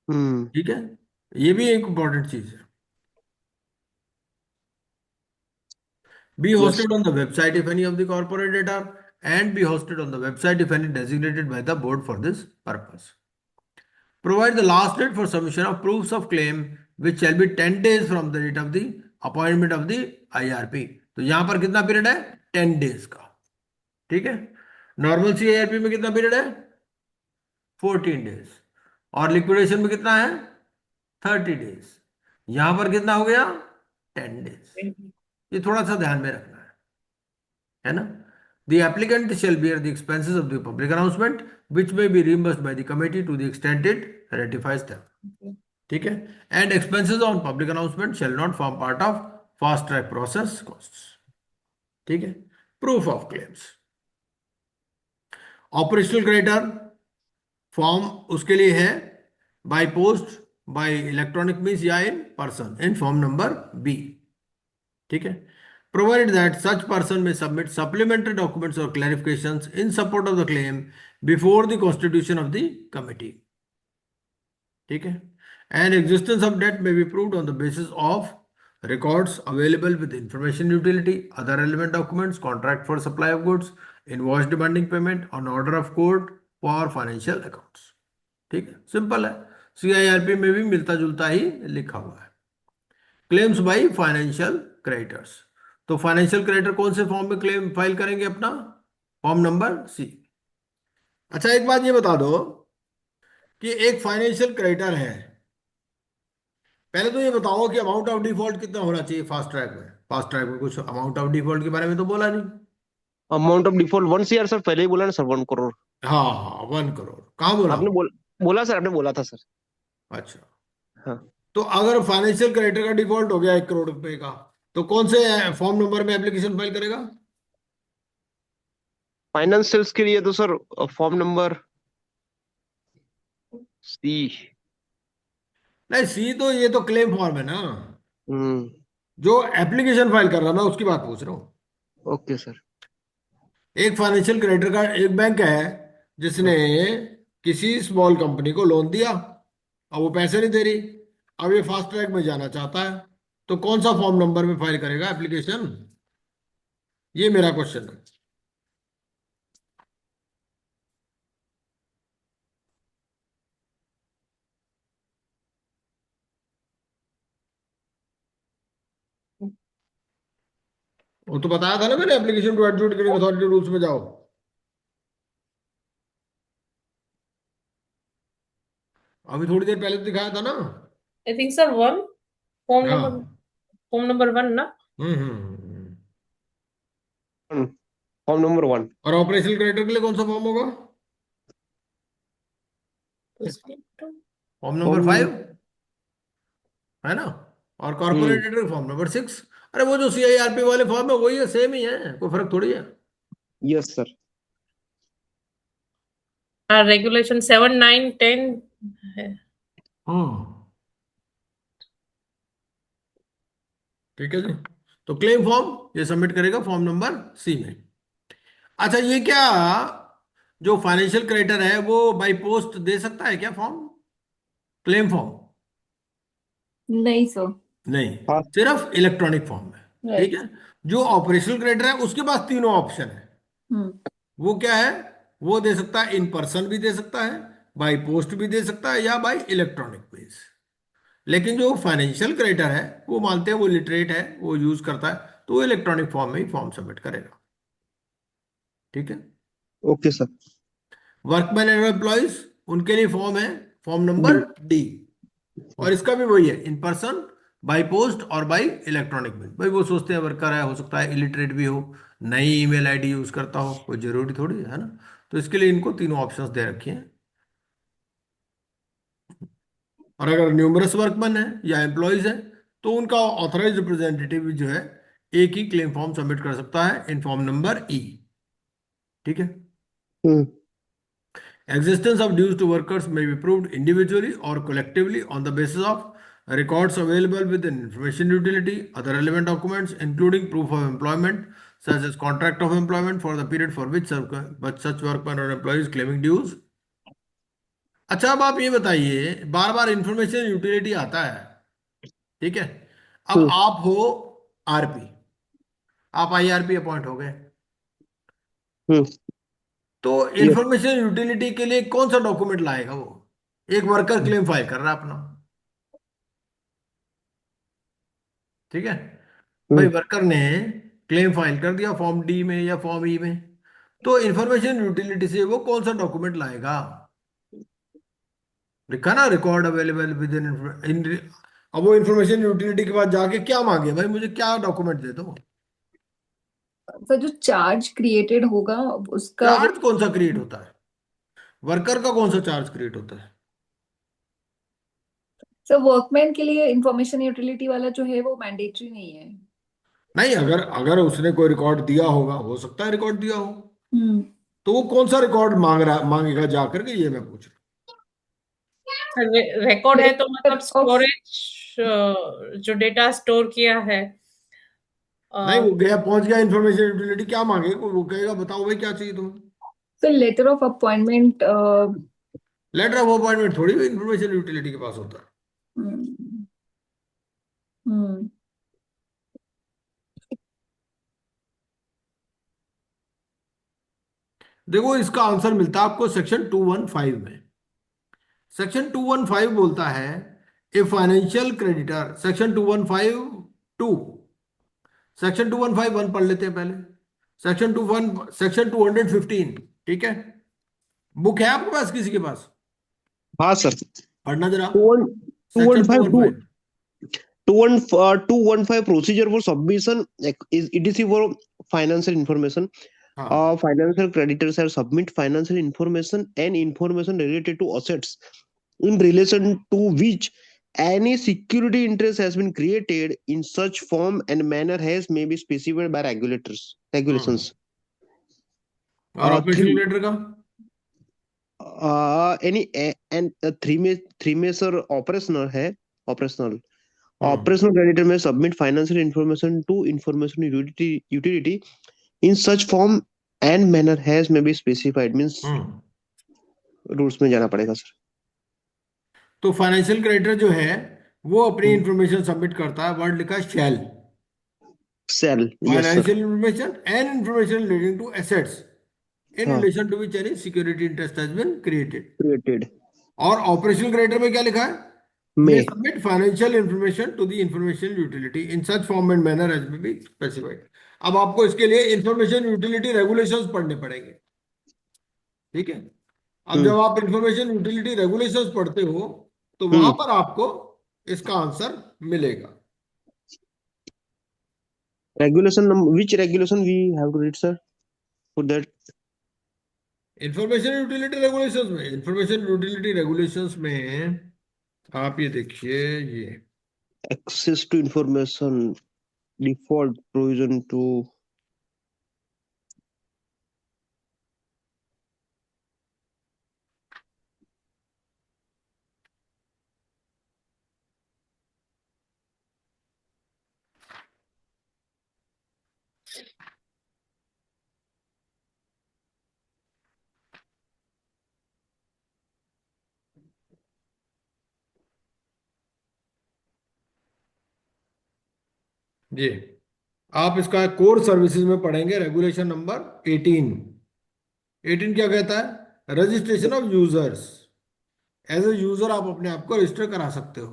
[SPEAKER 4] हम्म।
[SPEAKER 1] ठीक है, ये भी एक इंपॉर्टेंट चीज है। Be
[SPEAKER 4] yes.
[SPEAKER 1] hosted on the website if any of the corporate data, and be hosted on the website if any designated by the board for this purpose. Provide the last date for submission of proofs of claim, which shall be 10 days from the date of the appointment of the IRP. तो यहां पर कितना period है, 10 days का। ठीक है, normal सी IRP में कितना पीरियड है, 14 डेज, और लिक्विडेशन में कितना है, 30 डेज। यहां पर कितना हो गया, 10 डेज। ये थोड़ा सा ध्यान में रखना है ना। The applicant shall bear the expenses of the public announcement, which may be reimbursed by the committee to the extent it ratifies them. ठीक है, and expenses on public announcement shall not form part of fast track process costs. ठीक है, proof of claims, operational creditor form उसके लिए है, by post, by electronic means या in person, in form number B. ठीक है, provided that such person may submit supplementary documents or clarifications in support of the claim before the constitution of the committee. ठीक है, and existence of debt may be proved on the basis of records available with information utility, other relevant documents, contract for supply of goods, invoice demanding payment on order of court for financial accounts. ठीक है, simple है, CIRP में भी मिलता जुलता ही लिखा हुआ है। क्लेम्स बाय फाइनेंशियल क्रेडिटर्स, तो फाइनेंशियल क्रेडिटर कौन से फॉर्म में क्लेम फाइल करेंगे, अपना फॉर्म नंबर सी। अच्छा, एक बात ये बता दो कि एक फाइनेंशियल क्रेडिटर है, पहले तो ये बताओ कि अमाउंट ऑफ डिफॉल्ट कितना होना चाहिए फास्ट ट्रैक में। फास्ट ट्रैक में कुछ अमाउंट ऑफ डिफॉल्ट के बारे में तो बोला नहीं।
[SPEAKER 4] Amount of default 1 CR sir, पहले ही बोला ना सर, 1 करोड़।
[SPEAKER 1] हाँ हाँ, 1 करोड़ कहाँ बोला।
[SPEAKER 4] आपने बोला सर, आपने बोला था सर।
[SPEAKER 1] अच्छा,
[SPEAKER 4] हाँ।
[SPEAKER 1] तो अगर फाइनेंशियल क्रेडिटर का डिफॉल्ट हो गया 1 करोड़ रुपए का, तो कौन से फॉर्म नंबर में एप्लीकेशन फाइल करेगा।
[SPEAKER 4] फाइनेंस सेल्स के लिए तो सर फॉर्म नंबर सी।
[SPEAKER 1] नहीं, सी तो ये तो क्लेम फॉर्म है ना,
[SPEAKER 4] हम्म।
[SPEAKER 1] जो एप्लीकेशन फाइल कर रहा, मैं उसकी बात पूछ रहा हूँ।
[SPEAKER 4] Okay sir.
[SPEAKER 1] एक फाइनेंशियल क्रेडिटर का एक बैंक है जिसने किसी स्मॉल कंपनी को लोन दिया, अब वो पैसे नहीं दे रही, अब ये फास्ट ट्रैक में जाना चाहता है, तो कौन सा फॉर्म नंबर में फाइल करेगा एप्लीकेशन, ये मेरा क्वेश्चन है। वो तो बताया था ना मैंने, application to adjudicating authority rules में जाओ, अभी थोड़ी देर पहले तो दिखाया था ना।
[SPEAKER 3] I think sir one form
[SPEAKER 1] हाँ,
[SPEAKER 3] number form number one ना.
[SPEAKER 1] हम्म।
[SPEAKER 4] Form number 1।
[SPEAKER 1] और ऑपरेशनल क्रेडिटर के लिए कौन सा फॉर्म होगा, फॉर्म नंबर
[SPEAKER 4] फॉर्म।
[SPEAKER 1] 5, है ना। और
[SPEAKER 4] हम्म।
[SPEAKER 1] कॉर्पोरेटेड फॉर्म नंबर 6। अरे वो जो सीआईआरपी वाले फॉर्म है वही है, सेम ही है, कोई फर्क थोड़ी है।
[SPEAKER 4] Yes sir.
[SPEAKER 3] Regulation 7, 9, 10 है.
[SPEAKER 1] हाँ, ठीक है जी। तो क्लेम फॉर्म ये सबमिट करेगा फॉर्म नंबर सी में। अच्छा, ये क्या, जो फाइनेंशियल क्रेडिटर है वो बाय पोस्ट दे सकता है क्या फॉर्म, क्लेम फॉर्म।
[SPEAKER 2] नहीं सर।
[SPEAKER 1] नहीं,
[SPEAKER 4] हाँ।
[SPEAKER 1] सिर्फ इलेक्ट्रॉनिक फॉर्म में। ठीक
[SPEAKER 2] राइट।
[SPEAKER 1] है, जो ऑपरेशनल क्रेडिटर है उसके पास तीनों ऑप्शन है।
[SPEAKER 2] हम्म।
[SPEAKER 1] वो क्या है, वो दे सकता है इन पर्सन भी दे सकता है, बाय पोस्ट भी दे सकता है, या बाय इलेक्ट्रॉनिक मीन्स। लेकिन जो फाइनेंशियल क्रेडिटर है वो मानते हैं वो लिटरेट है, वो यूज करता है, तो वो इलेक्ट्रॉनिक फॉर्म में ही फॉर्म सबमिट करेगा। ठीक है,
[SPEAKER 4] okay sir.
[SPEAKER 1] Workman and employees उनके लिए फॉर्म है, फॉर्म
[SPEAKER 4] डी।
[SPEAKER 1] Number D. और इसका भी वही है, इन पर्सन, बाय पोस्ट और बाय इलेक्ट्रॉनिक मीन। भाई वो सोचते हैं वर्कर है, हो सकता है इलिटरेट भी हो, नई ईमेल आईडी यूज करता हो, कोई जरूरी थोड़ी है ना। तो इसके लिए इनको तीनों ऑप्शंस दे रखे हैं। और अगर न्यूमरस वर्कमैन है या एम्प्लॉयज है, तो उनका ऑथराइज रिप्रेजेंटेटिव जो है एक ही क्लेम फॉर्म सबमिट कर सकता है इन फॉर्म नंबर ई। ठीक है।
[SPEAKER 4] हम्म
[SPEAKER 1] Existence of dues to workers may be proved individually or collectively on the basis of records available within information utility, other relevant documents, including proof of employment, such as contract of employment for the period for which but such workman or employee is claiming dues. अच्छा, अब आप ये बताइए, बार बार information utility आता है, ठीक है। अब
[SPEAKER 4] हम्म
[SPEAKER 1] आप हो आरपी, आप आईआरपी अपॉइंट हो गए,
[SPEAKER 4] हम्म
[SPEAKER 1] तो
[SPEAKER 4] यस
[SPEAKER 1] इंफॉर्मेशन यूटिलिटी के लिए कौन सा डॉक्यूमेंट लाएगा वो? एक वर्कर क्लेम फाइल कर रहा है अपना, ठीक है। भाई
[SPEAKER 4] हम्म
[SPEAKER 1] वर्कर ने क्लेम फाइल कर दिया फॉर्म डी में या फॉर्म ई में, तो इंफॉर्मेशन यूटिलिटी से वो कौन सा डॉक्यूमेंट लाएगा? लिखा ना रिकॉर्ड अवेलेबल विद इन। अब वो इंफॉर्मेशन यूटिलिटी के बाद जाके क्या मांगे, भाई मुझे क्या डॉक्यूमेंट दे दो?
[SPEAKER 2] सर जो चार्ज क्रिएटेड होगा उसका वो।
[SPEAKER 1] चार्ज कौन सा क्रिएट होता है? वर्कर का कौन सा चार्ज क्रिएट होता है?
[SPEAKER 2] सर वर्कमैन के लिए इंफॉर्मेशन यूटिलिटी वाला जो है वो मैंडेटरी नहीं है।
[SPEAKER 1] नहीं, अगर अगर उसने कोई रिकॉर्ड दिया होगा, हो सकता है रिकॉर्ड दिया हो,
[SPEAKER 2] हम्म।
[SPEAKER 1] तो वो कौन सा रिकॉर्ड मांग रहा मांगेगा जा करके, ये मैं पूछ रहा
[SPEAKER 3] रिकॉर्ड है तो मतलब
[SPEAKER 2] लेटर ऑफ।
[SPEAKER 3] स्टोरेज, जो डेटा स्टोर किया है।
[SPEAKER 1] हूँ। नहीं,
[SPEAKER 3] अ,
[SPEAKER 1] वो गया पहुंच गया इन्फॉर्मेशन यूटिलिटी, क्या मांगेगा वो? कहेगा बताओ भाई क्या चाहिए तुम्हें।
[SPEAKER 2] Sir letter of appointment.
[SPEAKER 1] Letter of appointment थोड़ी भी इंफॉर्मेशन यूटिलिटी के पास होता है।
[SPEAKER 2] हम्म।
[SPEAKER 1] देखो, इसका आंसर मिलता है आपको सेक्शन 215 में। सेक्शन 215 बोलता है a financial creditor, section 215 two, section 2151 पढ़ लेते हैं पहले। सेक्शन 215, ठीक है। बुक है आपके पास, किसी के पास?
[SPEAKER 4] हाँ सर।
[SPEAKER 1] पढ़ना जरा।
[SPEAKER 4] Two one two one
[SPEAKER 1] section two
[SPEAKER 4] five
[SPEAKER 1] one
[SPEAKER 4] two
[SPEAKER 1] five
[SPEAKER 4] 215 procedure for submission. It is for financial information.
[SPEAKER 1] हाँ।
[SPEAKER 4] Financial creditors have submit financial information and information related to assets in relation to which any security interest has been created in such form and manner as may be specified by
[SPEAKER 1] hmm.
[SPEAKER 4] regulations.
[SPEAKER 1] और operation
[SPEAKER 4] Three,
[SPEAKER 1] letter का?
[SPEAKER 4] any and three measure operational है operational.
[SPEAKER 1] Hmm.
[SPEAKER 4] Operational creditor may submit financial information to information utility in such form and manner as may be specified. Means
[SPEAKER 1] hmm.
[SPEAKER 4] Rules में जाना पड़ेगा sir.
[SPEAKER 1] तो financial creditor जो है वो अपनी
[SPEAKER 4] हम्म,
[SPEAKER 1] information submit करता है, वर्ड लिखा है shall.
[SPEAKER 4] Shall, yes sir.
[SPEAKER 1] Financial information and information relating to assets in
[SPEAKER 4] हाँ,
[SPEAKER 1] relation to which any security interest has been created।
[SPEAKER 4] Created
[SPEAKER 1] और ऑपरेशनल क्रेडिटर में क्या लिखा है? may
[SPEAKER 4] में
[SPEAKER 1] submit financial information to the information utility in such form and manner as may be specified। अब आपको इसके लिए इंफॉर्मेशन यूटिलिटी रेगुलेशंस पढ़ने पड़ेंगे, ठीक है। अब
[SPEAKER 4] हम्म
[SPEAKER 1] जब आप इंफॉर्मेशन यूटिलिटी रेगुलेशंस पढ़ते हो, तो वहां
[SPEAKER 4] हम्म
[SPEAKER 1] पर आपको इसका आंसर मिलेगा।
[SPEAKER 4] Regulation which regulation we have to read sir for that?
[SPEAKER 1] Information utility regulations में, इंफॉर्मेशन यूटिलिटी रेगुलेशंस में आप ये देखिए, ये
[SPEAKER 4] Access to information, default provision to
[SPEAKER 1] ये आप इसका कोर सर्विसेज में पढ़ेंगे, रेगुलेशन नंबर 18। 18 क्या कहता है? Registration of users. As a user आप अपने आप को रजिस्टर करा सकते हो।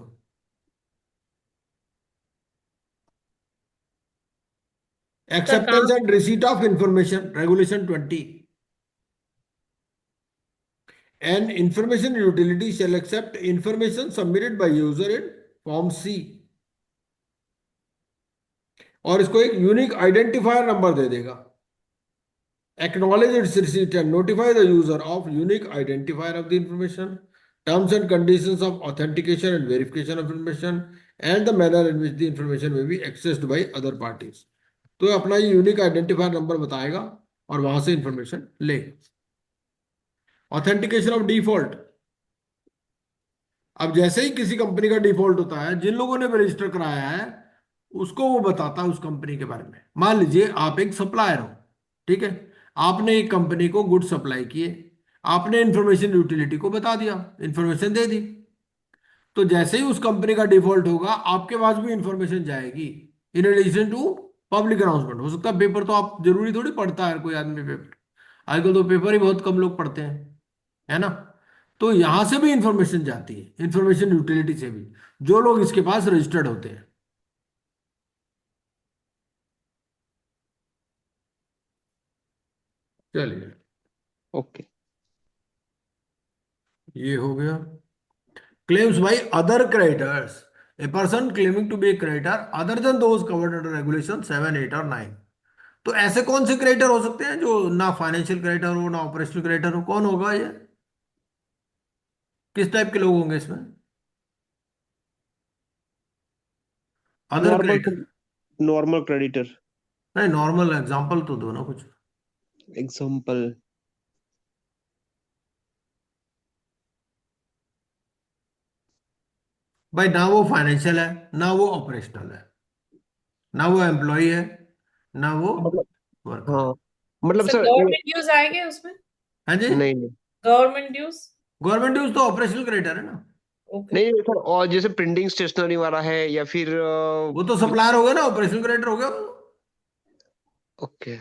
[SPEAKER 3] सर कहाँ?
[SPEAKER 1] Acceptance and receipt of information, regulation 20। And information utility shall accept information submitted by user in form C, और इसको एक यूनिक आइडेंटिफायर नंबर दे देगा। Acknowledge its receipt and notify the user of unique identifier of the information, terms and conditions of authentication and verification of information, and the manner in which the information may be accessed by other parties। तो ये अपना ये unique identifier number बताएगा और वहां से information ले। Authentication of default. अब जैसे ही किसी कंपनी का डिफॉल्ट होता है, जिन लोगों ने भी रजिस्टर कराया है उसको वो बताता है उस कंपनी के बारे में। मान लीजिए आप एक सप्लायर हो, ठीक है, आपने एक कंपनी को गुड सप्लाई किए, आपने इंफॉर्मेशन यूटिलिटी को बता दिया, इंफॉर्मेशन दे दी, तो जैसे ही उस कंपनी का डिफॉल्ट होगा आपके पास भी इंफॉर्मेशन जाएगी in addition to public announcement. हो सकता है पेपर तो आप जरूरी थोड़ी पढ़ता है कोई आदमी पेपर, आजकल तो पेपर ही बहुत कम लोग पढ़ते हैं, है ना। तो यहां से भी इंफॉर्मेशन जाती है, इंफॉर्मेशन यूटिलिटी से भी, जो लोग इसके पास रजिस्टर्ड होते हैं। चलिए,
[SPEAKER 4] ओके।
[SPEAKER 1] ये हो गया। Claims by other creditors. A person claiming to be a creditor other than those covered under regulation 7, 8 और 9। तो ऐसे कौन से क्रेडिटर हो सकते हैं जो ना फाइनेंशियल क्रेडिटर हो ना ऑपरेशनल क्रेडिटर हो? कौन होगा ये? किस टाइप के लोग होंगे इसमें? Other
[SPEAKER 4] normal
[SPEAKER 1] creditor.
[SPEAKER 4] Normal creditor.
[SPEAKER 1] नहीं, नॉर्मल एग्जांपल तो दो ना कुछ।
[SPEAKER 4] एग्जांपल।
[SPEAKER 1] भाई ना वो फाइनेंशियल है, ना वो ऑपरेशनल है, ना वो एम्प्लॉय है, ना वो
[SPEAKER 4] मतलब
[SPEAKER 1] वर्कर है।
[SPEAKER 4] हाँ, मतलब
[SPEAKER 3] सर
[SPEAKER 4] सर
[SPEAKER 3] गवर्नमेंट ड्यूज आएंगे उसमें?
[SPEAKER 1] हाँ जी।
[SPEAKER 4] नहीं नहीं
[SPEAKER 3] गवर्नमेंट ड्यूज?
[SPEAKER 1] गवर्नमेंट ड्यूज तो ऑपरेशनल क्रेडिटर है ना।
[SPEAKER 3] ओके।
[SPEAKER 4] नहीं नहीं, सर और जैसे प्रिंटिंग स्टेशनरी वाला है या फिर
[SPEAKER 1] वो तो सप्लायर हो गया ना, ऑपरेशनल क्रेडिटर हो गया वो।
[SPEAKER 4] ओके।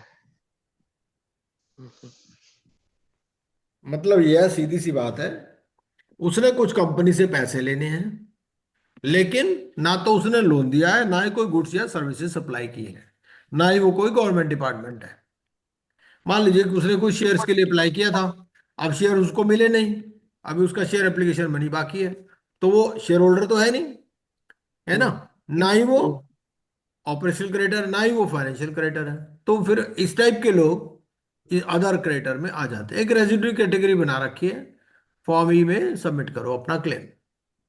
[SPEAKER 1] मतलब यह सीधी सी बात है, उसने कुछ कंपनी से पैसे लेने हैं, लेकिन ना तो उसने लोन दिया है, ना ही कोई गुड्स या सर्विसेज सप्लाई की है, ना ही वो कोई गवर्नमेंट डिपार्टमेंट है। मान लीजिए कि उसने कुछ शेयर्स के लिए अप्लाई किया था, अब शेयर उसको मिले नहीं, अभी उसका शेयर एप्लीकेशन बनी बाकी है, तो वो शेयर होल्डर तो है नहीं, है ना। ना ही वो ऑपरेशनल क्रेडिटर, ना ही वो फाइनेंशियल क्रेडिटर है। तो फिर इस टाइप के लोग इस अदर क्रेडिटर में आ जाते हैं। एक रेजिड्यू कैटेगरी बना रखी है, फॉर्म ई में सबमिट करो अपना क्लेम।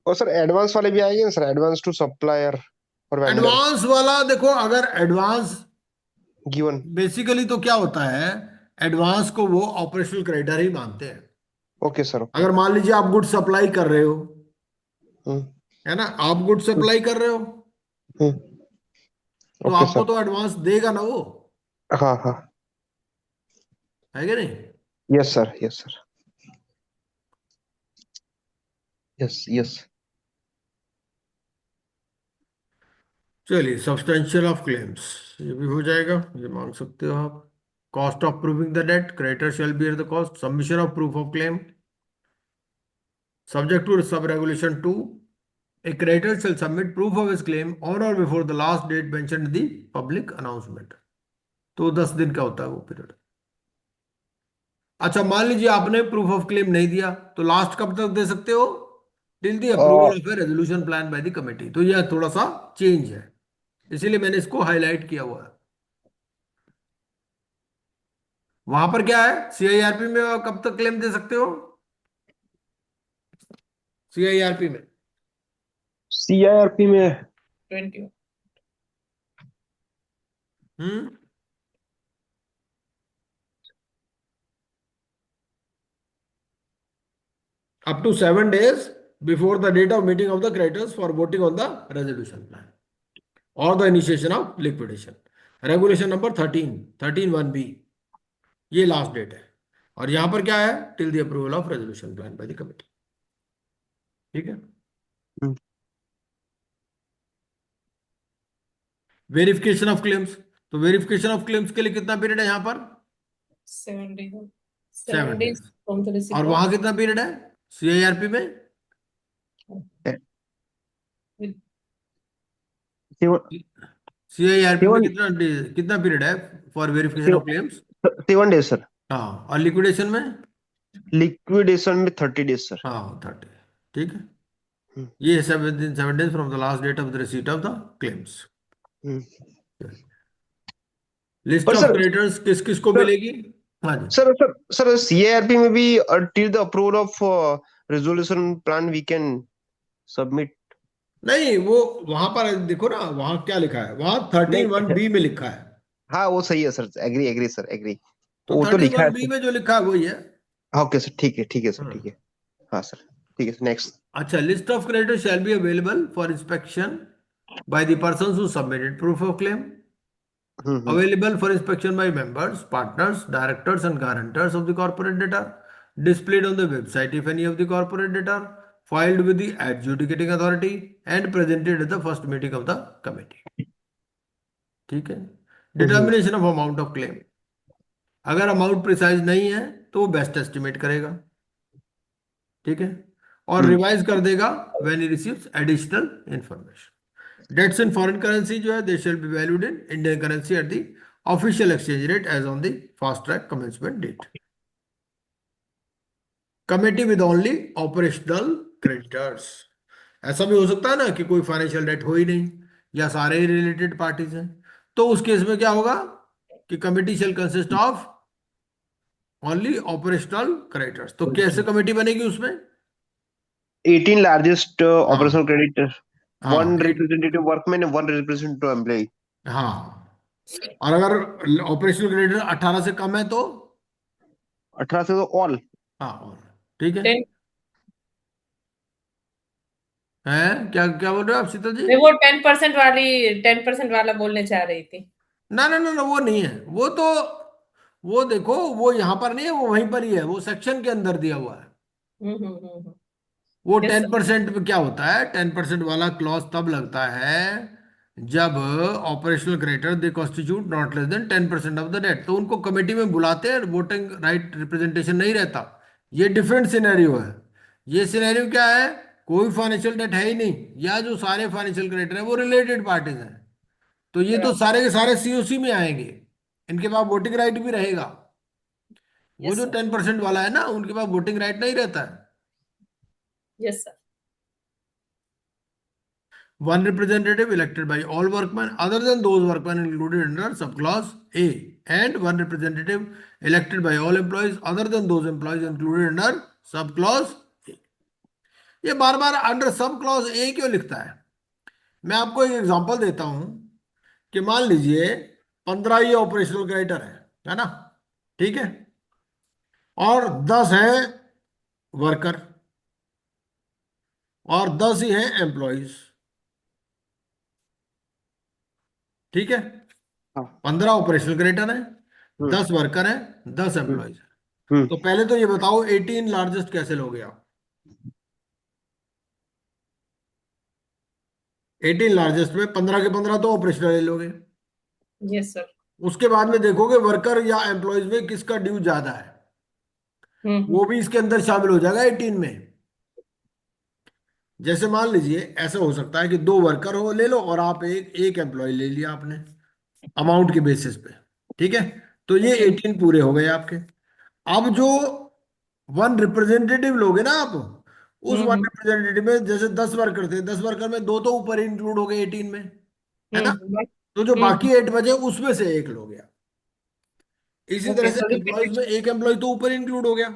[SPEAKER 4] और सर एडवांस वाले भी आएंगे ना सर, एडवांस टू सप्लायर और वेंडर
[SPEAKER 1] एडवांस वाला देखो, अगर एडवांस
[SPEAKER 4] गिवन।
[SPEAKER 1] बेसिकली तो क्या होता है, एडवांस को वो ऑपरेशनल क्रेडिटर ही मानते हैं।
[SPEAKER 4] Okay sir, okay.
[SPEAKER 1] अगर मान लीजिए आप गुड सप्लाई कर रहे हो,
[SPEAKER 4] हम्म
[SPEAKER 1] है ना, आप गुड सप्लाई कर रहे हो,
[SPEAKER 4] हम्म
[SPEAKER 1] तो
[SPEAKER 4] ओके
[SPEAKER 1] आपको
[SPEAKER 4] सर।
[SPEAKER 1] तो एडवांस देगा ना वो,
[SPEAKER 4] हाँ हाँ।
[SPEAKER 1] है कि नहीं।
[SPEAKER 4] Yes sir, yes sir, yes yes.
[SPEAKER 1] चलिए, सब्सटेंशियल ऑफ क्लेम्स ये भी हो जाएगा, ये मांग सकते हो आप। Cost of proving the debt, creditor shall bear the cost. Submission of proof of claim, subject to sub regulation 2, a creditor shall submit proof of his claim on or before the last date mentioned in the public announcement। तो 10 दिन का होता है वो period. अच्छा, मान लीजिए आपने प्रूफ ऑफ क्लेम नहीं दिया, तो लास्ट कब तक दे सकते हो? Till the approval of A resolution plan by the committee. तो यह थोड़ा सा चेंज है, इसीलिए मैंने इसको हाईलाइट किया हुआ है। वहां पर क्या है, सीआईआरपी में कब तक क्लेम दे सकते हो? सीआईआरपी में
[SPEAKER 4] सीआईआरपी में
[SPEAKER 3] 20।
[SPEAKER 1] हम्म up to 7 days before the date of meeting of the creditors for voting on the resolution plan or the initiation of liquidation। Regulation number 13 1B, ये लास्ट डेट है। और यहां पर क्या है, till the approval of resolution plan by the committee. ठीक है। Verification of claims, तो वेरिफिकेशन ऑफ क्लेम्स के लिए कितना पीरियड है यहां पर?
[SPEAKER 3] 7 days।
[SPEAKER 1] 7 days।
[SPEAKER 3] फ्रॉम द
[SPEAKER 1] और
[SPEAKER 3] रिसीट ऑफ।
[SPEAKER 1] वहां कितना पीरियड है सीआईआरपी में? सीआईआरपी में
[SPEAKER 4] 7
[SPEAKER 1] कितना कितना पीरियड है for verification of claims?
[SPEAKER 4] 7 days sir.
[SPEAKER 1] हाँ, और लिक्विडेशन में?
[SPEAKER 4] लिक्विडेशन में 30 days सर।
[SPEAKER 1] हाँ, 30। ठीक है।
[SPEAKER 4] हम्म,
[SPEAKER 1] ये 7 days from the last date of the receipt of the claims.
[SPEAKER 4] Hmm.
[SPEAKER 1] List
[SPEAKER 4] और
[SPEAKER 1] ऑफ
[SPEAKER 4] सर
[SPEAKER 1] क्रेडिटर्स किस किस को
[SPEAKER 4] सर
[SPEAKER 1] मिलेगी? हाँ जी।
[SPEAKER 4] सर सर सर सीआईआरपी में भी till the approval of resolution plan we can submit.
[SPEAKER 1] नहीं, वो वहां पर देखो ना, वहां क्या लिखा है, वहां 13
[SPEAKER 4] नहीं
[SPEAKER 1] 1B में लिखा है।
[SPEAKER 4] हाँ वो सही है sir, agree agree sir agree.
[SPEAKER 1] तो
[SPEAKER 4] वो तो लिखा है
[SPEAKER 1] 31B
[SPEAKER 4] सर।
[SPEAKER 1] में जो लिखा है वही है।
[SPEAKER 4] हाँ ओके सर, ठीक है सर, ठीक
[SPEAKER 1] हम्म।
[SPEAKER 4] है। हाँ सर, ठीक है नेक्स्ट।
[SPEAKER 1] अच्छा, list of creditors shall be available for inspection by the persons who submitted proof of claim,
[SPEAKER 4] hmm.
[SPEAKER 1] available for inspection by members, partners, directors, and guarantors of the corporate debtor, displayed on the website if any of the corporate debtor, filed with the adjudicating authority, and presented at the first meeting of the committee. ठीक है।
[SPEAKER 4] हम्म।
[SPEAKER 1] Determination of amount of claim, अगर amount precise नहीं है तो वो best estimate करेगा। ठीक है। और
[SPEAKER 4] हम्म।
[SPEAKER 1] रिवाइज कर देगा when he receives additional information. Debts in foreign currency जो है they shall be valued in Indian currency at the official exchange rate as on the fast track commencement date. Committee with only operational creditors, ऐसा भी हो सकता है ना कि कोई फाइनेंशियल डेट हो ही नहीं या सारे ही रिलेटेड पार्टीज हैं, तो उस केस में क्या होगा कि committee shall consist of only operational creditors. तो कैसे कमेटी बनेगी उसमें?
[SPEAKER 4] 18 लार्जेस्ट
[SPEAKER 1] हाँ
[SPEAKER 4] ऑपरेशनल क्रेडिट, वन
[SPEAKER 1] हाँ
[SPEAKER 4] representative workman, one representative employ.
[SPEAKER 1] हाँ। और अगर ऑपरेशनल क्रेडिटर 18 से कम है तो
[SPEAKER 4] 18 से तो ऑल।
[SPEAKER 1] हाँ और ठीक है।
[SPEAKER 3] 10
[SPEAKER 1] हैं क्या क्या बोल रहे हो आप शीतल जी?
[SPEAKER 3] मैं वो 10% वाला बोलने चाह रही थी।
[SPEAKER 1] ना ना ना ना, वो नहीं है वो तो। वो देखो, वो यहाँ पर नहीं है, वो वहीं पर ही है, वो सेक्शन के अंदर दिया हुआ है।
[SPEAKER 3] हम्म।
[SPEAKER 1] वो
[SPEAKER 3] यस सर।
[SPEAKER 1] 10% में क्या होता है, 10% वाला क्लॉज तब लगता है जब operational creditor they constitute not less than 10% of the debt, तो उनको कमेटी में बुलाते हैं, वोटिंग राइट रिप्रेजेंटेशन नहीं रहता। ये डिफरेंट सिनेरियो है। ये सिनेरियो क्या है, कोई फाइनेंशियल डेट है ही नहीं, या जो सारे फाइनेंशियल क्रेडिटर हैं वो रिलेटेड पार्टीज हैं, तो ये तो
[SPEAKER 3] बराबर।
[SPEAKER 1] सारे के सारे सीओसी में आएंगे, इनके पास वोटिंग राइट भी रहेगा। वो
[SPEAKER 3] यस
[SPEAKER 1] जो
[SPEAKER 3] सर।
[SPEAKER 1] 10% वाला है ना, उनके पास वोटिंग राइट नहीं रहता है।
[SPEAKER 3] Yes sir.
[SPEAKER 1] One representative elected by all workmen other than those workmen included under subclause A, and one representative elected by all employees other than those employees included under subclause A। ये बार बार under sub clause A क्यों लिखता है? मैं आपको एक example देता हूं कि मान लीजिए 15 ही ऑपरेशनल क्रेडिटर है ना? ठीक है। और 10 है वर्कर और 10 ही है एम्प्लॉयज। ठीक है।
[SPEAKER 4] हाँ।
[SPEAKER 1] 15 ऑपरेशनल क्रेडिटर है,
[SPEAKER 4] हम्म।
[SPEAKER 1] 10 वर्कर है, 10
[SPEAKER 4] हम्म।
[SPEAKER 1] एम्प्लॉयज है।
[SPEAKER 4] हम्म।
[SPEAKER 1] तो पहले तो ये बताओ 18 लार्जेस्ट कैसे लोगे आप? 18 लार्जेस्ट में 15 के 15 तो ऑपरेशनल ले लोगे।
[SPEAKER 3] Yes sir.
[SPEAKER 1] उसके बाद में देखोगे वर्कर या एम्प्लॉयज में किसका ड्यू ज्यादा है,
[SPEAKER 3] हम्म।
[SPEAKER 1] वो भी इसके अंदर शामिल हो जाएगा 18 में। जैसे मान लीजिए ऐसा हो सकता है कि 2 वर्कर हो ले लो और आप एक एक एम्प्लॉय ले लिया आपने अमाउंट के बेसिस पे। ठीक है। तो ये
[SPEAKER 3] ओके।
[SPEAKER 1] 18 पूरे हो गए आपके। अब जो वन रिप्रेजेंटेटिव लोगे ना आप, उस वन
[SPEAKER 3] हम्म।
[SPEAKER 1] रिप्रेजेंटेटिव में जैसे 10 वर्कर थे, 10 वर्कर में दो तो ऊपर इंक्लूड हो गए 18 में, है ना?
[SPEAKER 3] हम्म।
[SPEAKER 1] तो जो
[SPEAKER 3] हम्म।
[SPEAKER 1] बाकी 8 बचे उसमें से एक लोग गया। इसी तरह
[SPEAKER 3] ओके
[SPEAKER 1] से
[SPEAKER 3] तो
[SPEAKER 1] एम्प्लॉयज
[SPEAKER 3] रिपीट।
[SPEAKER 1] में एक एम्प्लॉय तो ऊपर इंक्लूड हो गया,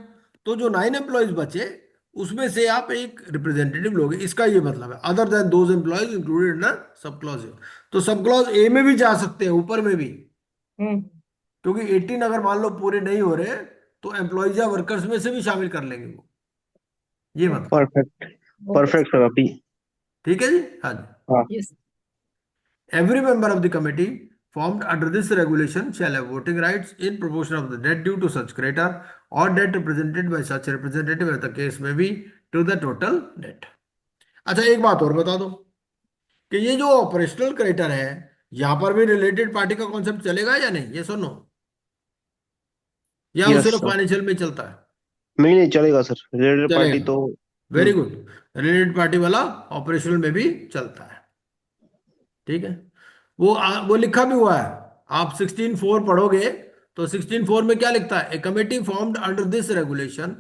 [SPEAKER 1] तो जो 9 एम्प्लॉयज बचे उसमें से आप एक रिप्रेजेंटेटिव लोगे, इसका ये मतलब है other than those employees included in sub clause. तो सब क्लॉज ए में भी जा सकते हैं, ऊपर में भी,
[SPEAKER 3] हम्म।
[SPEAKER 1] क्योंकि 18 अगर मान लो पूरे नहीं हो रहे तो एम्प्लॉयज या वर्कर्स में से भी शामिल कर लेंगे वो, ये मतलब।
[SPEAKER 4] परफेक्ट।
[SPEAKER 3] ओके।
[SPEAKER 4] परफेक्ट सर अभी।
[SPEAKER 1] ठीक है जी। हाँ जी।
[SPEAKER 4] हाँ।
[SPEAKER 3] Yes.
[SPEAKER 1] Every member of the committee formed under this regulation shall have voting rights in proportion of the debt due to such creditor or debt represented by such representative as the case may be to the total debt। अच्छा, एक बात और बता दो कि ये जो operational creditor है, यहां पर भी रिलेटेड पार्टी का कॉन्सेप्ट चलेगा या नहीं, ये सुनो, या वो
[SPEAKER 4] यस
[SPEAKER 1] सिर्फ
[SPEAKER 4] सर।
[SPEAKER 1] फाइनेंशियल में चलता है?
[SPEAKER 4] नहीं नहीं चलेगा सर, रिलेटेड पार्टी
[SPEAKER 1] चलेगा।
[SPEAKER 4] तो।
[SPEAKER 1] वेरी
[SPEAKER 4] हम्म।
[SPEAKER 1] गुड। रिलेटेड पार्टी वाला ऑपरेशनल में भी चलता है। ठीक है। वो लिखा भी हुआ है, आप 16(4) पढ़ोगे तो 16(4) में क्या लिखता है, a committee formed under this regulation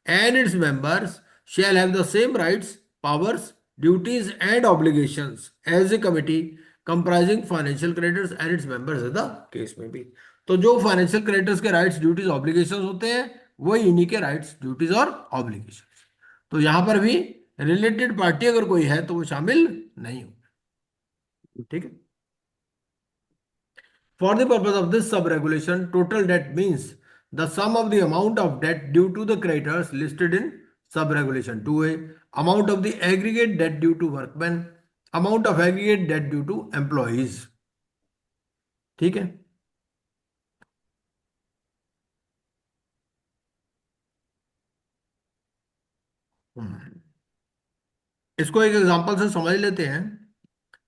[SPEAKER 1] and its members shall have the same rights, powers, duties and obligations as a committee comprising financial creditors and its members in the case में भी। तो जो फाइनेंशियल क्रेडिटर्स के rights, duties, obligations होते हैं वही इन्हीं के राइट्स, ड्यूटीज और ऑब्लिगेशंस। तो यहां पर भी रिलेटेड पार्टी अगर कोई है तो वो शामिल नहीं हो। ठीक है। For the purpose of this sub-regulation, total debt means the sum of the amount of debt due to the creditors listed in sub-regulation 2A, amount of the aggregate debt due to workmen, amount of aggregate debt due to employees. ठीक है। इसको एक example से समझ लेते हैं।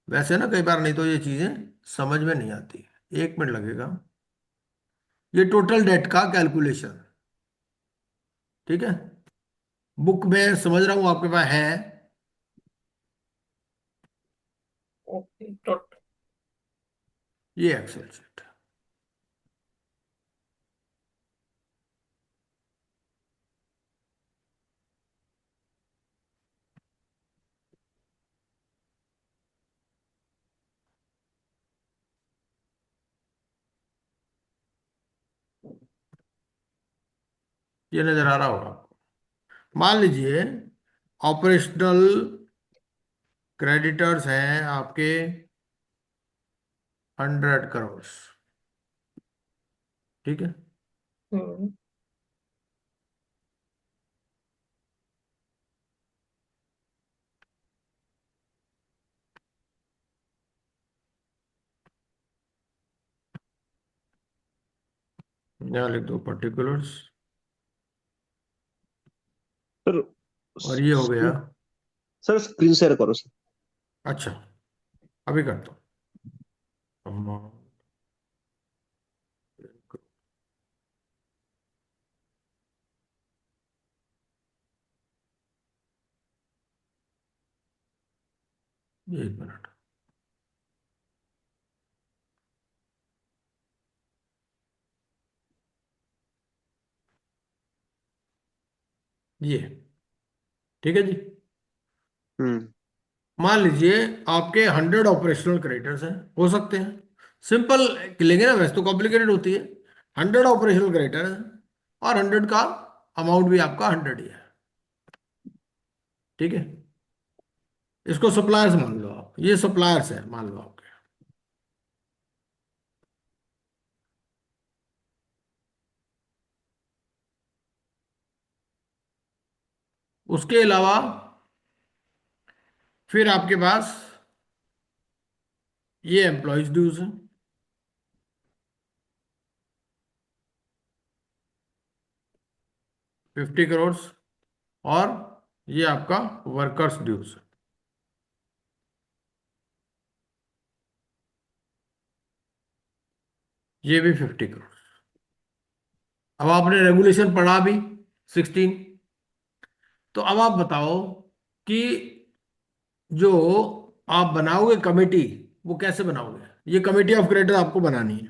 [SPEAKER 1] वैसे ना कई बार नहीं तो ये चीजें समझ में नहीं आती। 1 मिनट लगेगा। ये टोटल डेट का कैलकुलेशन, ठीक है, बुक में समझ रहा हूं आपके पास है।
[SPEAKER 3] Okay. Total.
[SPEAKER 1] ये एक्सेल शीट, ये नजर आ रहा होगा आपको। मान लीजिए ऑपरेशनल क्रेडिटर्स हैं आपके 100 करोड़, ठीक है।
[SPEAKER 3] Hmm.
[SPEAKER 1] यहाँ लिख दो पर्टिकुलर्स,
[SPEAKER 4] सर
[SPEAKER 1] और ये हो गया।
[SPEAKER 4] सर स्क्रीन शेयर करो सर।
[SPEAKER 1] अच्छा, अभी करता हूँ। एक मिनट। ये ठीक है जी।
[SPEAKER 4] हम्म
[SPEAKER 1] मान लीजिए आपके 100 ऑपरेशनल क्रेडिटर्स हैं, हो सकते हैं। सिंपल लेंगे ना, वैसे तो कॉम्प्लिकेटेड होती है। 100 ऑपरेशनल क्रेडिटर है और 100 का अमाउंट भी आपका 100 ही है, ठीक है। इसको सप्लायर्स मान लो आप, ये सप्लायर्स है मान लो आपके। उसके अलावा फिर आपके पास ये एम्प्लॉयज ड्यूज है, 50 करोड़, और ये आपका वर्कर्स ड्यूज है, ये भी 50 करोड़। अब आपने रेगुलेशन पढ़ा भी 16। तो अब आप बताओ कि जो आप बनाओगे कमेटी, वो कैसे बनाओगे? ये कमेटी ऑफ क्रेडिटर आपको बनानी है।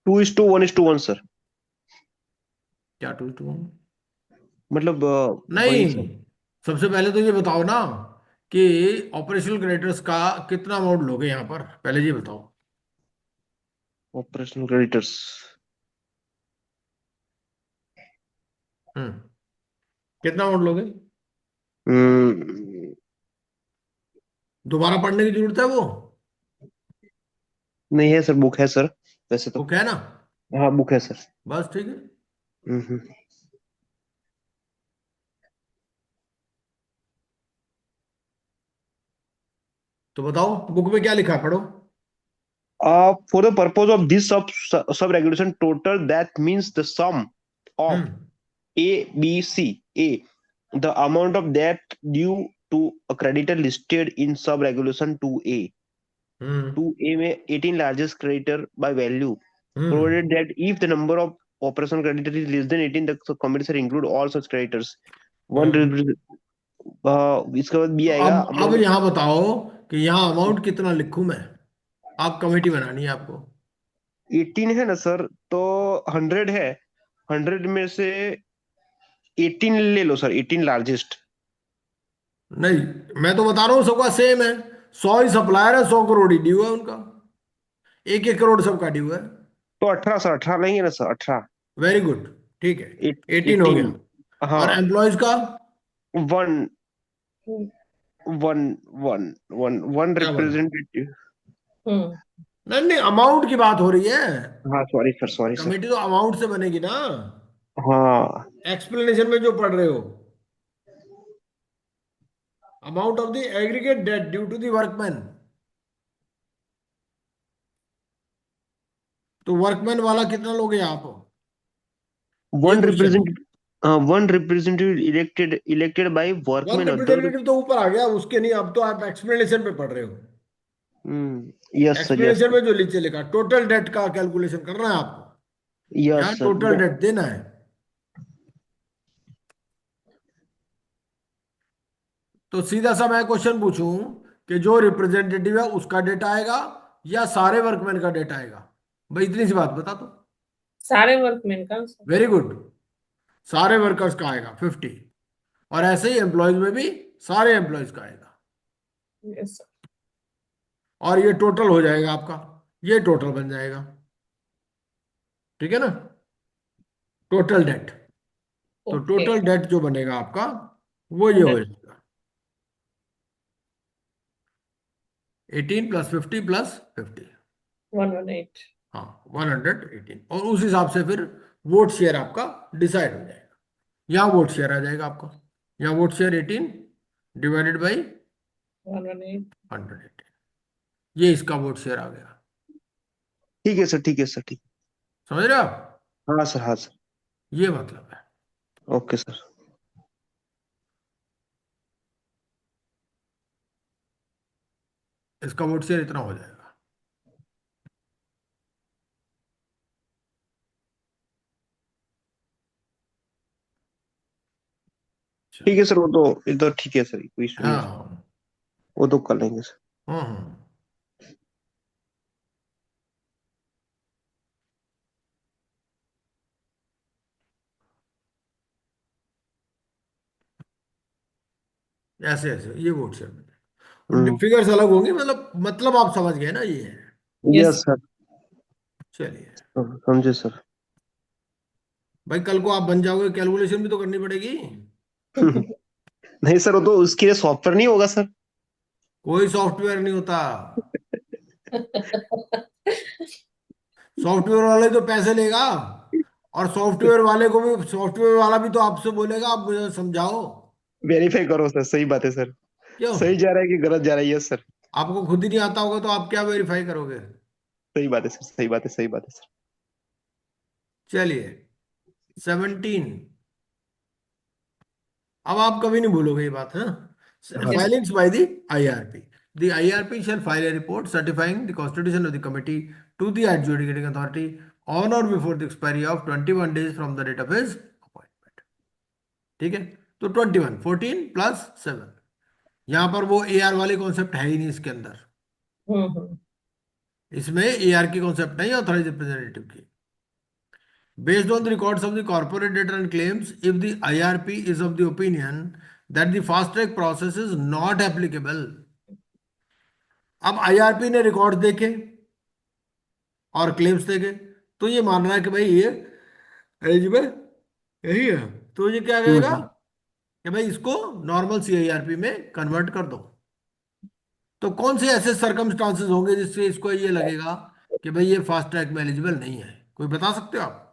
[SPEAKER 4] 2:1:1 सर।
[SPEAKER 1] क्या 2:1?
[SPEAKER 4] मतलब
[SPEAKER 1] नहीं,
[SPEAKER 4] वही सर।
[SPEAKER 1] सबसे पहले तो ये बताओ ना कि ऑपरेशनल क्रेडिटर्स का कितना अमाउंट लोगे यहां पर, पहले ये बताओ।
[SPEAKER 4] ऑपरेशनल क्रेडिटर्स
[SPEAKER 1] हम्म, कितना अमाउंट लोगे? दोबारा पढ़ने की जरूरत है वो?
[SPEAKER 4] नहीं है सर, बुक है सर वैसे तो।
[SPEAKER 1] बुक है ना?
[SPEAKER 4] हाँ बुक है सर।
[SPEAKER 1] बस ठीक है।
[SPEAKER 4] हम्म
[SPEAKER 1] तो बताओ बुक में क्या लिखा है, पढ़ो।
[SPEAKER 4] For the purpose of this sub regulation, total that means the sum of
[SPEAKER 1] hmm
[SPEAKER 4] A, B, C. A, the amount of debt due to a creditor listed in sub regulation 2A.
[SPEAKER 1] Hmm
[SPEAKER 4] 2A में 18 largest creditor by value,
[SPEAKER 1] hmm
[SPEAKER 4] provided that if the number of operational creditors is less than 18, the committee shall include all such creditors. One
[SPEAKER 1] हम्म।
[SPEAKER 4] इसके बाद B
[SPEAKER 1] तो
[SPEAKER 4] आएगा
[SPEAKER 1] अब
[SPEAKER 4] amount।
[SPEAKER 1] यहां बताओ कि यहाँ अमाउंट कितना लिखूं मैं। आप कमेटी बनानी है आपको।
[SPEAKER 4] 18 है ना सर, तो 100 है। 100 में से 18 ले लो सर, 18 लार्जेस्ट।
[SPEAKER 1] नहीं, मैं तो बता रहा हूँ सबका सेम है। 100 ही सप्लायर है, 100 करोड़ ही ड्यू है उनका। 1-1 करोड़ सबका ड्यू है।
[SPEAKER 4] तो 18 सर, 18 लेंगे ना सर, 18।
[SPEAKER 1] वेरी गुड, ठीक है। 18 हो
[SPEAKER 4] 18।
[SPEAKER 1] गया। और
[SPEAKER 4] हाँ।
[SPEAKER 1] एम्प्लॉयज का?
[SPEAKER 4] One one one one one
[SPEAKER 3] Hmm.
[SPEAKER 1] क्या बना?
[SPEAKER 4] रिप्रेजेंटेटिव।
[SPEAKER 3] हम्म।
[SPEAKER 1] नहीं नहीं, अमाउंट की बात हो रही है।
[SPEAKER 4] हाँ sorry sir, sorry sir.
[SPEAKER 1] Committee तो अमाउंट से बनेगी ना,
[SPEAKER 4] हाँ।
[SPEAKER 1] एक्सप्लेनेशन में जो पढ़ रहे हो। Amount of the aggregate debt due to the workman. तो वर्कमैन वाला कितना लोगे आप? ये
[SPEAKER 4] वन
[SPEAKER 1] क्वेश्चन है।
[SPEAKER 4] Representative, one representative elected by
[SPEAKER 1] one
[SPEAKER 4] workman other.
[SPEAKER 1] Representative तो ऊपर आ गया उसके, नहीं, अब तो आप एक्सप्लेनेशन पे पढ़ रहे हो।
[SPEAKER 4] Yes sir, yes
[SPEAKER 1] explanation
[SPEAKER 4] sir,
[SPEAKER 1] में जो नीचे लिखा टोटल डेट का कैलकुलेशन करना है आपको।
[SPEAKER 4] यस
[SPEAKER 1] यहाँ
[SPEAKER 4] सर।
[SPEAKER 1] टोटल डेट देना है। तो सीधा सा मैं क्वेश्चन पूछूं कि जो रिप्रेजेंटेटिव है उसका डेटा आएगा या सारे वर्कमैन का डेटा आएगा? भाई इतनी सी बात बता दो।
[SPEAKER 3] सारे वर्कमैन का सर।
[SPEAKER 1] Very good. सारे वर्कर्स का आएगा 50। और ऐसे ही एम्प्लॉयज में भी सारे एम्प्लॉयज का आएगा।
[SPEAKER 3] Yes sir.
[SPEAKER 1] और ये टोटल हो जाएगा आपका, ये टोटल बन जाएगा। ठीक है ना? Total date. तो
[SPEAKER 3] ओके।
[SPEAKER 1] टोटल डेट जो बनेगा आपका वो ये हो
[SPEAKER 3] 100।
[SPEAKER 1] जाएगा 18 प्लस 50 प्लस 50।
[SPEAKER 3] 118।
[SPEAKER 1] हाँ, 118। और उस हिसाब से फिर वोट शेयर आपका डिसाइड हो जाएगा। यहाँ वोट शेयर आ जाएगा आपका। यहाँ वोट शेयर 18 डिवाइडेड बाई
[SPEAKER 3] 118।
[SPEAKER 1] 118। ये इसका वोट शेयर आ गया।
[SPEAKER 4] ठीक है सर, ठीक है सर, ठीक।
[SPEAKER 1] समझ रहे हो आप?
[SPEAKER 4] हाँ सर, हाँ सर।
[SPEAKER 1] ये मतलब है।
[SPEAKER 4] Okay sir.
[SPEAKER 1] इसका वोट शेयर इतना हो जाएगा।
[SPEAKER 4] ठीक है सर, वो तो इधर ठीक है सर, कोई इशू नहीं है सर।
[SPEAKER 1] हाँ।
[SPEAKER 4] वो तो कर लेंगे सर।
[SPEAKER 1] हम्म। ऐसे ऐसे ये वोट शेयर में
[SPEAKER 4] हम्म।
[SPEAKER 1] फिगर्स अलग होंगी, मतलब आप समझ गए ना ये है।
[SPEAKER 3] यस।
[SPEAKER 4] Yes sir.
[SPEAKER 1] चलिए।
[SPEAKER 4] समझे सर।
[SPEAKER 1] भाई कल को आप बन जाओगे, कैलकुलेशन भी तो करनी पड़ेगी।
[SPEAKER 4] नहीं सर, वो तो उसके लिए सॉफ्टवेयर नहीं होगा सर।
[SPEAKER 1] कोई सॉफ्टवेयर नहीं होता। सॉफ्टवेयर वाले तो पैसे लेगा, और सॉफ्टवेयर वाले को भी, सॉफ्टवेयर वाला भी तो आपसे बोलेगा आप मुझे समझाओ।
[SPEAKER 4] वेरीफाई करो सर, सही बात है सर।
[SPEAKER 1] क्यों?
[SPEAKER 4] सही जा रहा है कि गलत जा रहा है? Yes sir.
[SPEAKER 1] आपको खुद ही नहीं आता होगा तो आप क्या वेरीफाई करोगे?
[SPEAKER 4] सही बात है सर, सही बात है, सही बात है सर।
[SPEAKER 1] चलिए। 17। अब आप कभी नहीं भूलोगे ये बात, है?
[SPEAKER 4] हाँ
[SPEAKER 3] yes.
[SPEAKER 4] Sir.
[SPEAKER 1] Filings by the IRP। The IRP shall file a report certifying the constitution of the committee to the adjudicating authority on or before the expiry of 21 days from the date of his appointment। ठीक है? तो 21, 14 plus 7। यहां पर वो AR वाली concept है ही नहीं इसके अंदर।
[SPEAKER 3] हम्म।
[SPEAKER 1] इसमें AR की कॉन्सेप्ट नहीं, ऑथराइज रिप्रेजेंटेटिव की। Based on the records of the corporate debtor and claims, if the IRP is of the opinion that the fast track process is not applicable। अब IRP ने रिकॉर्ड देखे और claims देखे, तो ये मान रहा है कि भाई ये एलिजिबल यही है। तो ये क्या कहेगा
[SPEAKER 4] हम्म।
[SPEAKER 1] कि भाई इसको नॉर्मल CIRP में कन्वर्ट कर दो। तो कौन से ऐसे सरकमस्टांसेस होंगे जिससे इसको ये लगेगा कि भाई ये फास्ट ट्रैक में एलिजिबल नहीं है? कोई बता सकते हो आप?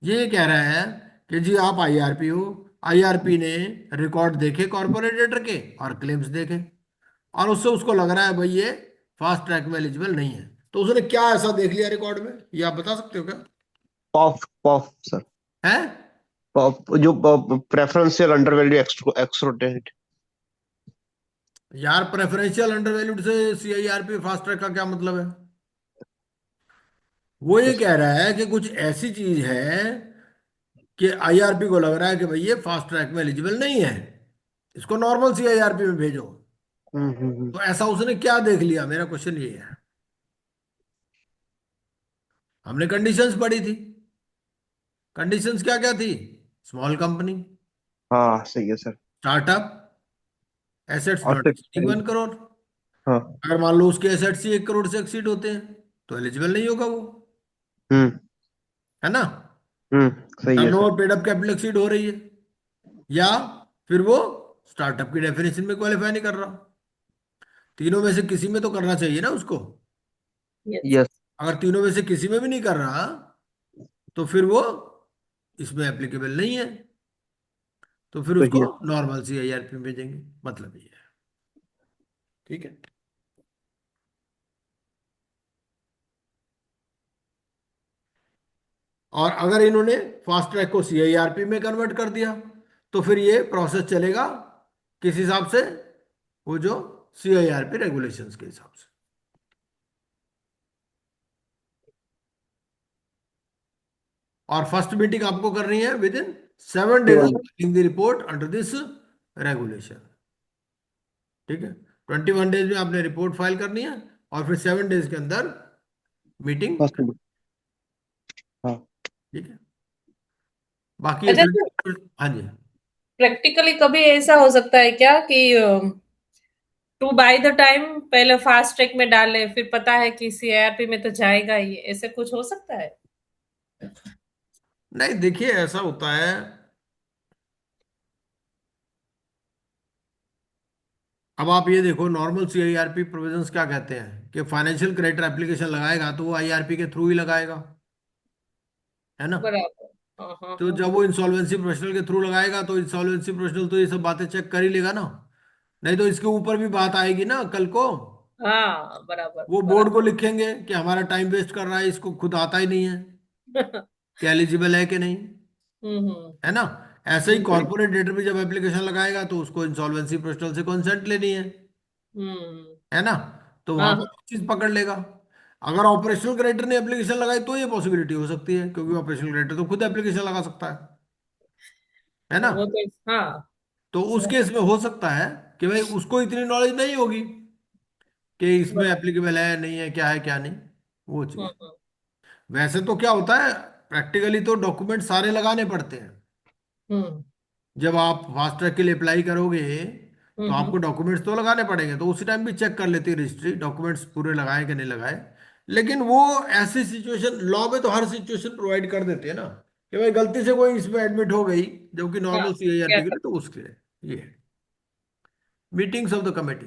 [SPEAKER 1] ये कह रहा है कि जी आप IRP हो, IRP ने रिकॉर्ड देखे कॉर्पोरेटर के और क्लेम्स देखे, और उससे उसको लग रहा है भाई ये फास्ट ट्रैक में एलिजिबल नहीं है। तो उसने क्या ऐसा देख लिया रिकॉर्ड में, ये आप बता सकते हो क्या?
[SPEAKER 4] Puff puff sir.
[SPEAKER 1] है?
[SPEAKER 4] पॉफ जो प्रेफरेंशियल अंडर वैल्यू एक्सट्रोटेड।
[SPEAKER 1] यार प्रेफरेंशियल अंडरवैल्यूड से CIRP फास्ट ट्रैक का क्या मतलब है? वो ये कह रहा है कि कुछ ऐसी चीज है कि IRP को लग रहा है कि भाई ये फास्ट ट्रैक में एलिजिबल नहीं है, इसको नॉर्मल CIRP में भेजो।
[SPEAKER 4] हम्म।
[SPEAKER 1] तो ऐसा उसने क्या देख लिया, मेरा क्वेश्चन ये है। हमने कंडीशंस पढ़ी थी। कंडीशंस क्या क्या थी? स्मॉल कंपनी,
[SPEAKER 4] हाँ सही है सर।
[SPEAKER 1] स्टार्टअप, एसेट्स
[SPEAKER 4] और
[SPEAKER 1] नॉट एक्सीडिंग
[SPEAKER 4] फिर
[SPEAKER 1] 1 करोड़।
[SPEAKER 4] हाँ।
[SPEAKER 1] अगर मान लो उसके एसेट्स ही 1 करोड़ से एक्सीड होते हैं तो एलिजिबल नहीं होगा वो,
[SPEAKER 4] हम्म।
[SPEAKER 1] है ना?
[SPEAKER 4] सही है sir.
[SPEAKER 1] Turnover paid up capital exceed हो रही है, या फिर वो स्टार्टअप की डेफिनेशन में क्वालिफाई नहीं कर रहा। तीनों में से किसी में तो करना चाहिए ना उसको।
[SPEAKER 3] Yes.
[SPEAKER 4] Yes.
[SPEAKER 1] अगर तीनों में से किसी में भी नहीं कर रहा तो फिर वो इसमें एप्लीकेबल नहीं है, तो फिर
[SPEAKER 4] तो
[SPEAKER 1] उसको
[SPEAKER 4] ये
[SPEAKER 1] नॉर्मल CIRP में भेजेंगे, मतलब ये है। ठीक है। और अगर इन्होंने फास्ट ट्रैक को CIRP में कन्वर्ट कर दिया तो फिर ये प्रोसेस चलेगा किस हिसाब से, वो जो CIRP रेगुलेशंस के हिसाब से। और फर्स्ट मीटिंग आपको करनी है with in 7 days of
[SPEAKER 4] 7
[SPEAKER 1] filing the report under this regulation. ठीक है, 21 days में आपने रिपोर्ट फाइल करनी है और फिर 7 days के अंदर मीटिंग।
[SPEAKER 4] फर्स्ट में। हाँ।
[SPEAKER 1] ठीक है, बाकी ये
[SPEAKER 3] अच्छा,
[SPEAKER 1] 30। हाँ जी।
[SPEAKER 3] प्रैक्टिकली कभी ऐसा हो सकता है क्या कि टू बाय द टाइम पहले फास्ट ट्रैक में डाले, फिर पता है कि सीआरपी में तो जाएगा ही, ऐसे कुछ हो सकता है?
[SPEAKER 1] नहीं देखिए, ऐसा होता है, अब आप ये देखो नॉर्मल CIRP प्रोविजंस क्या कहते हैं कि फाइनेंशियल क्रेडिटर एप्लीकेशन लगाएगा तो वो IRP के थ्रू ही लगाएगा, है ना।
[SPEAKER 3] बराबर। हाँ, हाँ,
[SPEAKER 1] तो
[SPEAKER 3] हाँ।
[SPEAKER 1] जब वो इंसॉल्वेंसी प्रोफेशनल के थ्रू लगाएगा तो इंसॉल्वेंसी प्रोफेशनल तो ये सब बातें चेक कर ही लेगा ना। नहीं तो इसके ऊपर भी बात आएगी ना कल को,
[SPEAKER 3] हाँ, बराबर,
[SPEAKER 1] वो बोर्ड को
[SPEAKER 3] बराबर।
[SPEAKER 1] लिखेंगे कि हमारा टाइम वेस्ट कर रहा है, इसको खुद आता ही नहीं है कि एलिजिबल है कि नहीं,
[SPEAKER 3] हम्म,
[SPEAKER 1] है ना। ऐसे ही
[SPEAKER 3] हम्म,
[SPEAKER 1] कॉर्पोरेट डेटर भी जब एप्लीकेशन लगाएगा तो उसको इंसॉल्वेंसी प्रोफेशनल से कंसेंट लेनी
[SPEAKER 3] हम्म।
[SPEAKER 1] है ना। तो
[SPEAKER 3] हाँ,
[SPEAKER 1] वहां पर
[SPEAKER 3] हाँ,
[SPEAKER 1] चीज पकड़ लेगा। अगर ऑपरेशनल क्रेडिटर ने एप्लीकेशन लगाई तो ये पॉसिबिलिटी हो सकती है, क्योंकि ऑपरेशनल क्रेडिटर तो खुद एप्लीकेशन लगा सकता है ना।
[SPEAKER 3] वो तो हाँ।
[SPEAKER 1] तो उस केस में हो सकता है कि भाई उसको इतनी नॉलेज नहीं होगी कि इसमें
[SPEAKER 3] बराबर।
[SPEAKER 1] एप्लीकेबल है नहीं है, क्या है क्या नहीं, वो
[SPEAKER 3] हम्म,
[SPEAKER 1] चीज। वैसे तो क्या होता है, प्रैक्टिकली तो डॉक्यूमेंट सारे लगाने पड़ते हैं।
[SPEAKER 3] हम्म,
[SPEAKER 1] जब आप फास्ट ट्रैक के लिए अप्लाई करोगे तो
[SPEAKER 3] हम्म,
[SPEAKER 1] आपको डॉक्यूमेंट्स तो लगाने पड़ेंगे, तो उसी टाइम भी चेक कर लेती है रजिस्ट्री डॉक्यूमेंट्स पूरे लगाए कि नहीं लगाए। लेकिन वो ऐसी सिचुएशन लॉ में तो हर सिचुएशन प्रोवाइड कर देते हैं ना, कि भाई गलती से कोई इसमें एडमिट हो गई जबकि
[SPEAKER 3] हाँ,
[SPEAKER 1] नॉर्मल
[SPEAKER 3] क्या
[SPEAKER 1] CIRP के
[SPEAKER 3] कर।
[SPEAKER 1] लिए, तो उसके लिए ये है मीटिंग्स ऑफ द कमेटी।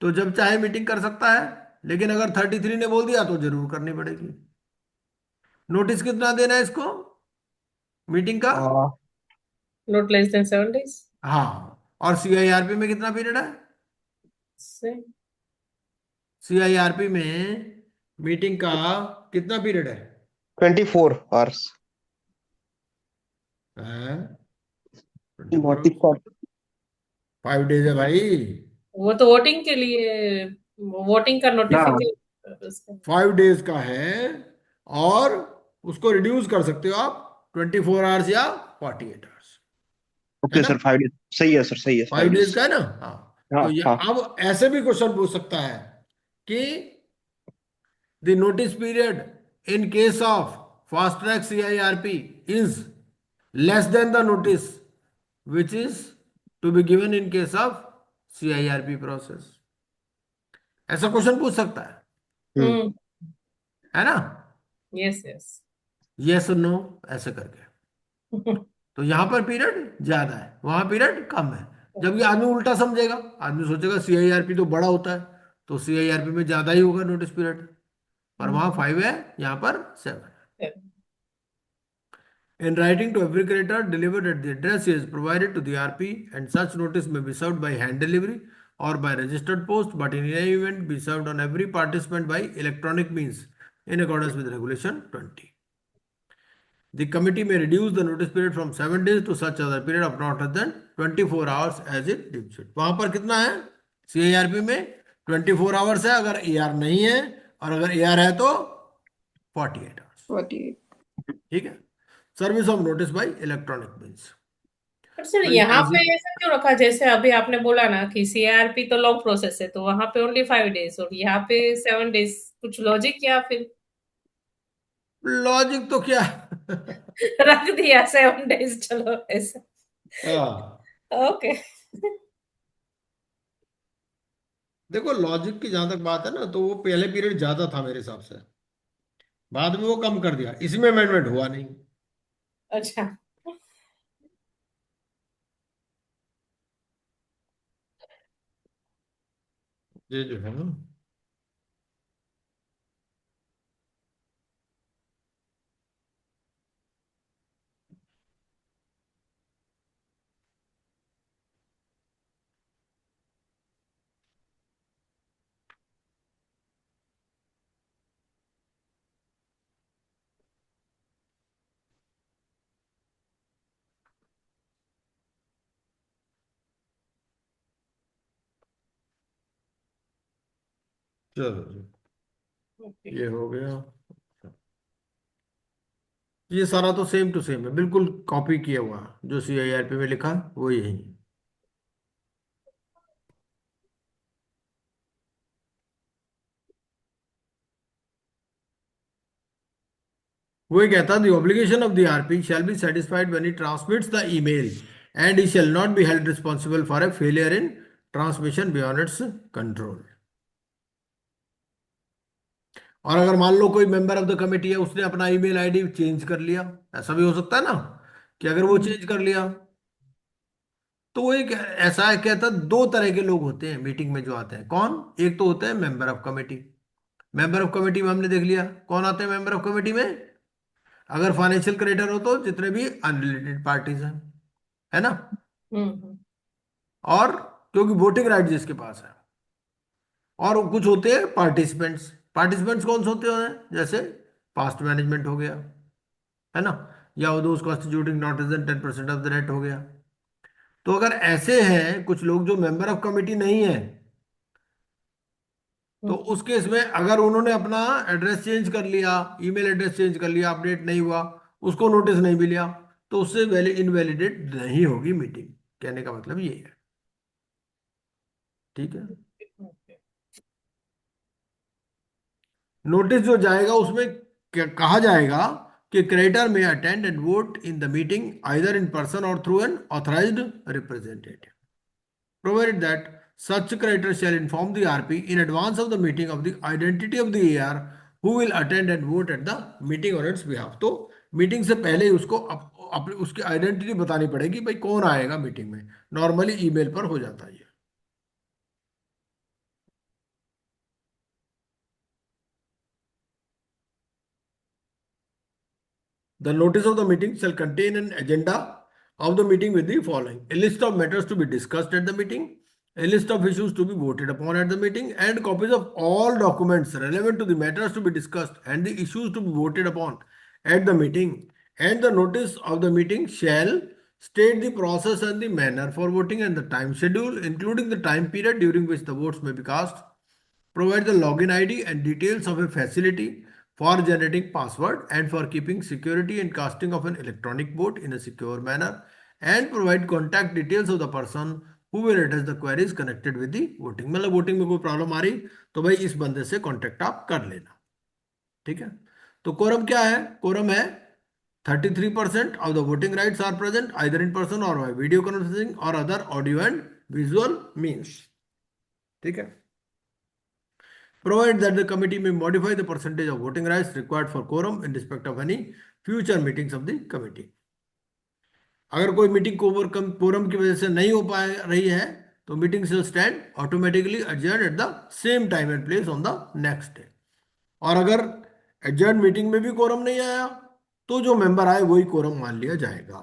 [SPEAKER 1] तो जब चाहे मीटिंग कर सकता है, लेकिन अगर 33 ने बोल दिया तो जरूर करनी पड़ेगी। नोटिस कितना देना है इसको, मीटिंग का।
[SPEAKER 3] नॉट लेस देन 7 days
[SPEAKER 1] हाँ, और CIRP में कितना पीरियड है,
[SPEAKER 3] से।
[SPEAKER 1] CIRP में मीटिंग का कितना पीरियड है?
[SPEAKER 4] 24 hours।
[SPEAKER 1] 24 आवर्स,
[SPEAKER 4] नोटिस
[SPEAKER 1] 5 days है भाई।
[SPEAKER 3] वो तो वोटिंग के लिए, वोटिंग का
[SPEAKER 4] हाँ।
[SPEAKER 3] नोटिफिकेशन।
[SPEAKER 1] 5 days का है, और उसको रिड्यूस कर सकते हो आप 24 आवर्स या 48 आवर्स, है
[SPEAKER 4] ओके
[SPEAKER 1] ना।
[SPEAKER 4] सर, 5 days सही है सर, सही है,
[SPEAKER 1] 5 days
[SPEAKER 4] 5 days।
[SPEAKER 1] का है ना। हाँ,
[SPEAKER 4] हाँ
[SPEAKER 1] तो ये
[SPEAKER 4] हाँ।
[SPEAKER 1] अब ऐसे भी क्वेश्चन पूछ सकता है कि the notice period in case of fast track CIRP is less than the notice which is to be given in case of CIRP process. ऐसा क्वेश्चन पूछ सकता
[SPEAKER 4] हम्म।
[SPEAKER 3] हम्म।
[SPEAKER 1] है ना।
[SPEAKER 3] Yes, yes.
[SPEAKER 1] यस और नो ऐसे करके। तो यहां पर पीरियड ज्यादा है, वहां पीरियड कम है। जब ये आदमी उल्टा समझेगा, आदमी सोचेगा CIRP तो बड़ा होता है, तो CIRP में ज्यादा ही होगा नोटिस पीरियड, पर वहां 5 है, यहाँ पर 7 है। In writing to every creditor delivered at the address is provided to the RP, and such notice may be served by hand delivery or by registered post, but in any event be served on every participant by electronic means in accordance with Regulation 20. The committee may reduce the notice period from 7 days to such other period of not less than 24 hours as it deems fit. वहां पर कितना है CIRP में, 24 hours है अगर AR नहीं है, और अगर AR है तो 48 आवर्स।
[SPEAKER 2] 48।
[SPEAKER 1] ठीक है, service of notice bye electronic means.
[SPEAKER 3] पर सर
[SPEAKER 1] तो ये
[SPEAKER 3] यहाँ
[SPEAKER 1] ऐसे।
[SPEAKER 3] पे ऐसा क्यों रखा, जैसे अभी आपने बोला ना कि सीआरपी तो लॉन्ग प्रोसेस है, तो वहां पे ओनली 5 days और यहाँ पे 7 days, कुछ लॉजिक या फिर
[SPEAKER 1] लॉजिक तो क्या
[SPEAKER 3] रख दिया 7 days, चलो ऐसा।
[SPEAKER 1] हाँ,
[SPEAKER 3] ओके।
[SPEAKER 1] देखो लॉजिक की जहां तक बात है ना, तो वो पहले पीरियड ज्यादा था मेरे हिसाब से, बाद में वो कम कर दिया, इसमें अमेंडमेंट हुआ नहीं।
[SPEAKER 3] अच्छा।
[SPEAKER 1] ये जो है ना, चलो जी,
[SPEAKER 3] ओके।
[SPEAKER 1] ये हो गया। ये सारा तो सेम टू सेम है, बिल्कुल कॉपी किया हुआ जो CIRP में लिखा वो यही है। वही कहता, the obligation of the RP shall be satisfied when he transmits the email and he shall not be held responsible for a failure in transmission beyond it's control. और अगर मान लो कोई मेंबर ऑफ द कमिटी है, उसने अपना email ID change कर लिया, ऐसा भी हो सकता है ना, कि अगर वो
[SPEAKER 3] हम्म।
[SPEAKER 1] चेंज कर लिया, तो वो एक ऐसा है, कहता दो तरह के लोग होते हैं मीटिंग में जो आते हैं। कौन? एक तो होते हैं member of committee. Member of committee में हमने देख लिया कौन आते हैं मेंबर ऑफ कमिटी में। अगर फाइनेंशियल क्रेडिटर हो तो जितने भी अनरिलेटेड पार्टीज हैं, है ना।
[SPEAKER 3] हम्म।
[SPEAKER 1] और क्योंकि वोटिंग राइट जिसके पास है। और कुछ होते हैं पार्टिसिपेंट्स। पार्टिसिपेंट्स कौन से होते हैं? जैसे पास्ट मैनेजमेंट हो गया, है ना, या those constituting not less than 10% of the net हो गया। तो अगर ऐसे हैं कुछ लोग जो मेंबर ऑफ कमिटी नहीं है, तो
[SPEAKER 3] हम्म।
[SPEAKER 1] उस केस में अगर उन्होंने अपना एड्रेस चेंज कर लिया, ईमेल एड्रेस चेंज कर लिया, अपडेट नहीं हुआ, उसको नोटिस नहीं मिला, तो उससे इनवैलिडेट नहीं होगी मीटिंग। कहने का मतलब ये है। ठीक है।
[SPEAKER 3] ओके।
[SPEAKER 1] नोटिस जो जाएगा उसमें कहा जाएगा कि creditor may attend and vote in the meeting either in person और through an authorised representative, provided that such creditor shall inform the RP in advance of the meeting of the identity of the AR who will attend and vote at the meeting on its behalf। तो meeting से पहले ही उसको अपनी उसकी identity बतानी पड़ेगी, भाई कौन आएगा मीटिंग में। नॉर्मली ईमेल पर हो जाता है ये। The notice of the meeting shall contain an agenda of the meeting with the following: a list of matters to be discussed at the meeting, a list of issues to be voted upon at the meeting, and copies of all documents relevant to the matters to be discussed and the issues to be voted upon at the meeting. And the notice of the meeting shall state the process and the manner for voting and the time schedule, including the time period during which the votes may be cast, provide the login ID and details of a facility for generating password and for keeping security and casting of an electronic vote in a secure manner, and provide contact details of the person who will address the queries connected with the voting। मतलब voting में कोई problem आ रही तो भाई इस बंदे से contact आप कर लेना। ठीक है। तो कोरम क्या है? कोरम है 33% of the voting rights are present either in person और बाय वीडियो कॉन्फ्रेंसिंग और other audio and visual means. ठीक है। Provide that the committee may modify the percentage of voting rights required for quorum in respect of any future meetings of the committee। अगर कोई meeting quorum की वजह से नहीं हो पा रही है, तो मीटिंग से stand automatically adjourned at the same time and place on the next day. और अगर एडजर्न मीटिंग में भी कोरम नहीं आया, तो जो मेंबर आए वही कोरम मान लिया जाएगा।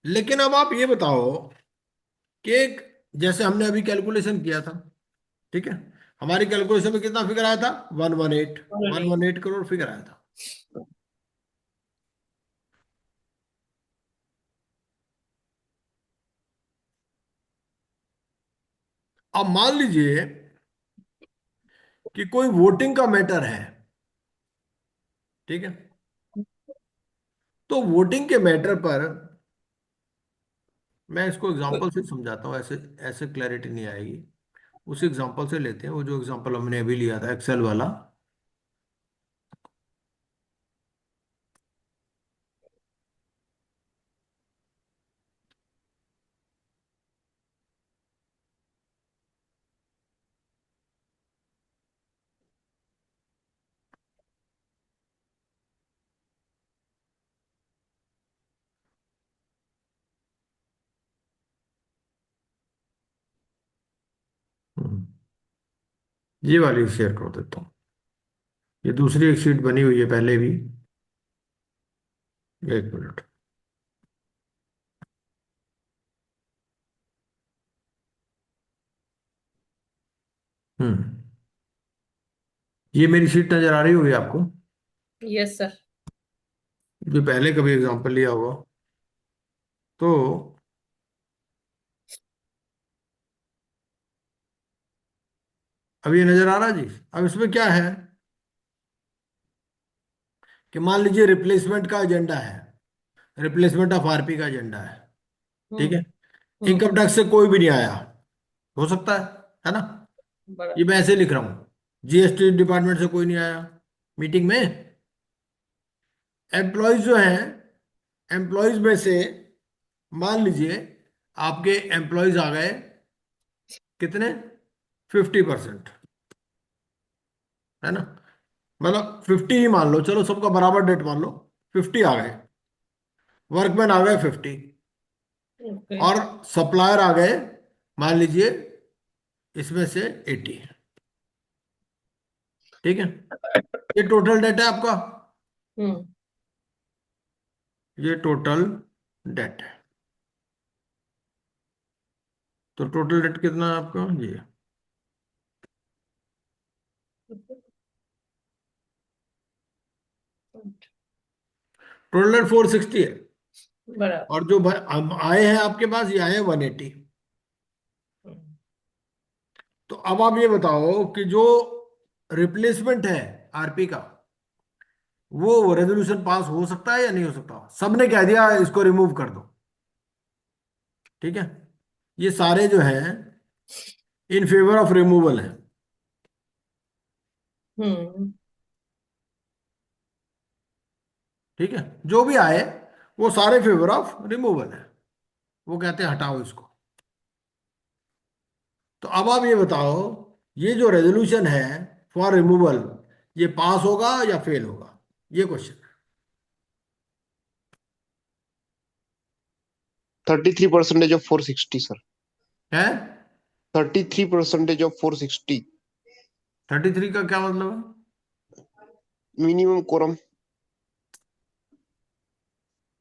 [SPEAKER 1] लेकिन अब आप ये बताओ कि जैसे हमने अभी कैलकुलेशन किया था, ठीक है, हमारी कैलकुलेशन में कितना फिगर आया था? 118।
[SPEAKER 3] और नहीं।
[SPEAKER 1] 118 करोड़ फिगर आया था। अब मान लीजिए कि कोई वोटिंग का मैटर है, ठीक है, तो वोटिंग के मैटर पर मैं इसको एग्जांपल से समझाता हूँ, ऐसे ऐसे क्लैरिटी नहीं आएगी। उस एग्जांपल से लेते हैं, वो जो एग्जांपल हमने अभी लिया था एक्सेल वाला। ये वाली शेयर कर देता हूँ। ये दूसरी एक शीट बनी हुई है पहले भी। एक मिनट। हम्म। ये मेरी शीट नजर आ रही होगी आपको,
[SPEAKER 3] यस सर।
[SPEAKER 1] जो पहले कभी एग्जांपल लिया होगा। तो अब ये नजर आ रहा जी। अब इसमें क्या है कि मान लीजिए रिप्लेसमेंट का एजेंडा है, रिप्लेसमेंट ऑफ आरपी का एजेंडा है। ठीक
[SPEAKER 3] हम्म।
[SPEAKER 1] है।
[SPEAKER 3] हम्म।
[SPEAKER 1] इनकम टैक्स से कोई भी नहीं आया, हो सकता है ना। ये
[SPEAKER 3] बराबर।
[SPEAKER 1] मैं ऐसे लिख रहा हूँ, जीएसटी डिपार्टमेंट से कोई नहीं आया मीटिंग में। एम्प्लॉयज जो हैं, एम्प्लॉयज में से मान लीजिए आपके एम्प्लॉयज आ गए कितने, 50%, है ना। मतलब 50 ही मान लो, चलो सबका बराबर डेट मान लो। 50 आ गए, वर्कमैन आ गए 50,
[SPEAKER 3] ओके।
[SPEAKER 1] और सप्लायर आ गए मान लीजिए इसमें से 80। ठीक है। ये टोटल डेट है आपका,
[SPEAKER 3] हम्म।
[SPEAKER 1] ये टोटल डेट है। तो टोटल डेट कितना है आपका, ये टोटल डेट 460 है।
[SPEAKER 3] बराबर।
[SPEAKER 1] और जो अब आए हैं आपके पास, ये आए हैं 180।
[SPEAKER 3] हम्म।
[SPEAKER 1] तो अब आप ये बताओ कि जो रिप्लेसमेंट है आरपी का, वो रेजोल्यूशन पास हो सकता है या नहीं हो सकता। सबने कह दिया इसको रिमूव कर दो। ठीक है। ये सारे जो हैं इन फेवर ऑफ रिमूवल है।
[SPEAKER 3] हम्म।
[SPEAKER 1] ठीक है। जो भी आए वो सारे फेवर ऑफ रिमूवल है, वो कहते हैं हटाओ इसको। तो अब आप ये बताओ, ये जो रेजोल्यूशन है फॉर रिमूवल, ये पास होगा या फेल होगा, ये क्वेश्चन
[SPEAKER 4] 33% ऑफ 460 सर।
[SPEAKER 1] है।
[SPEAKER 4] 33% ऑफ 460
[SPEAKER 1] 33 का क्या मतलब है।
[SPEAKER 4] Minimum quorum.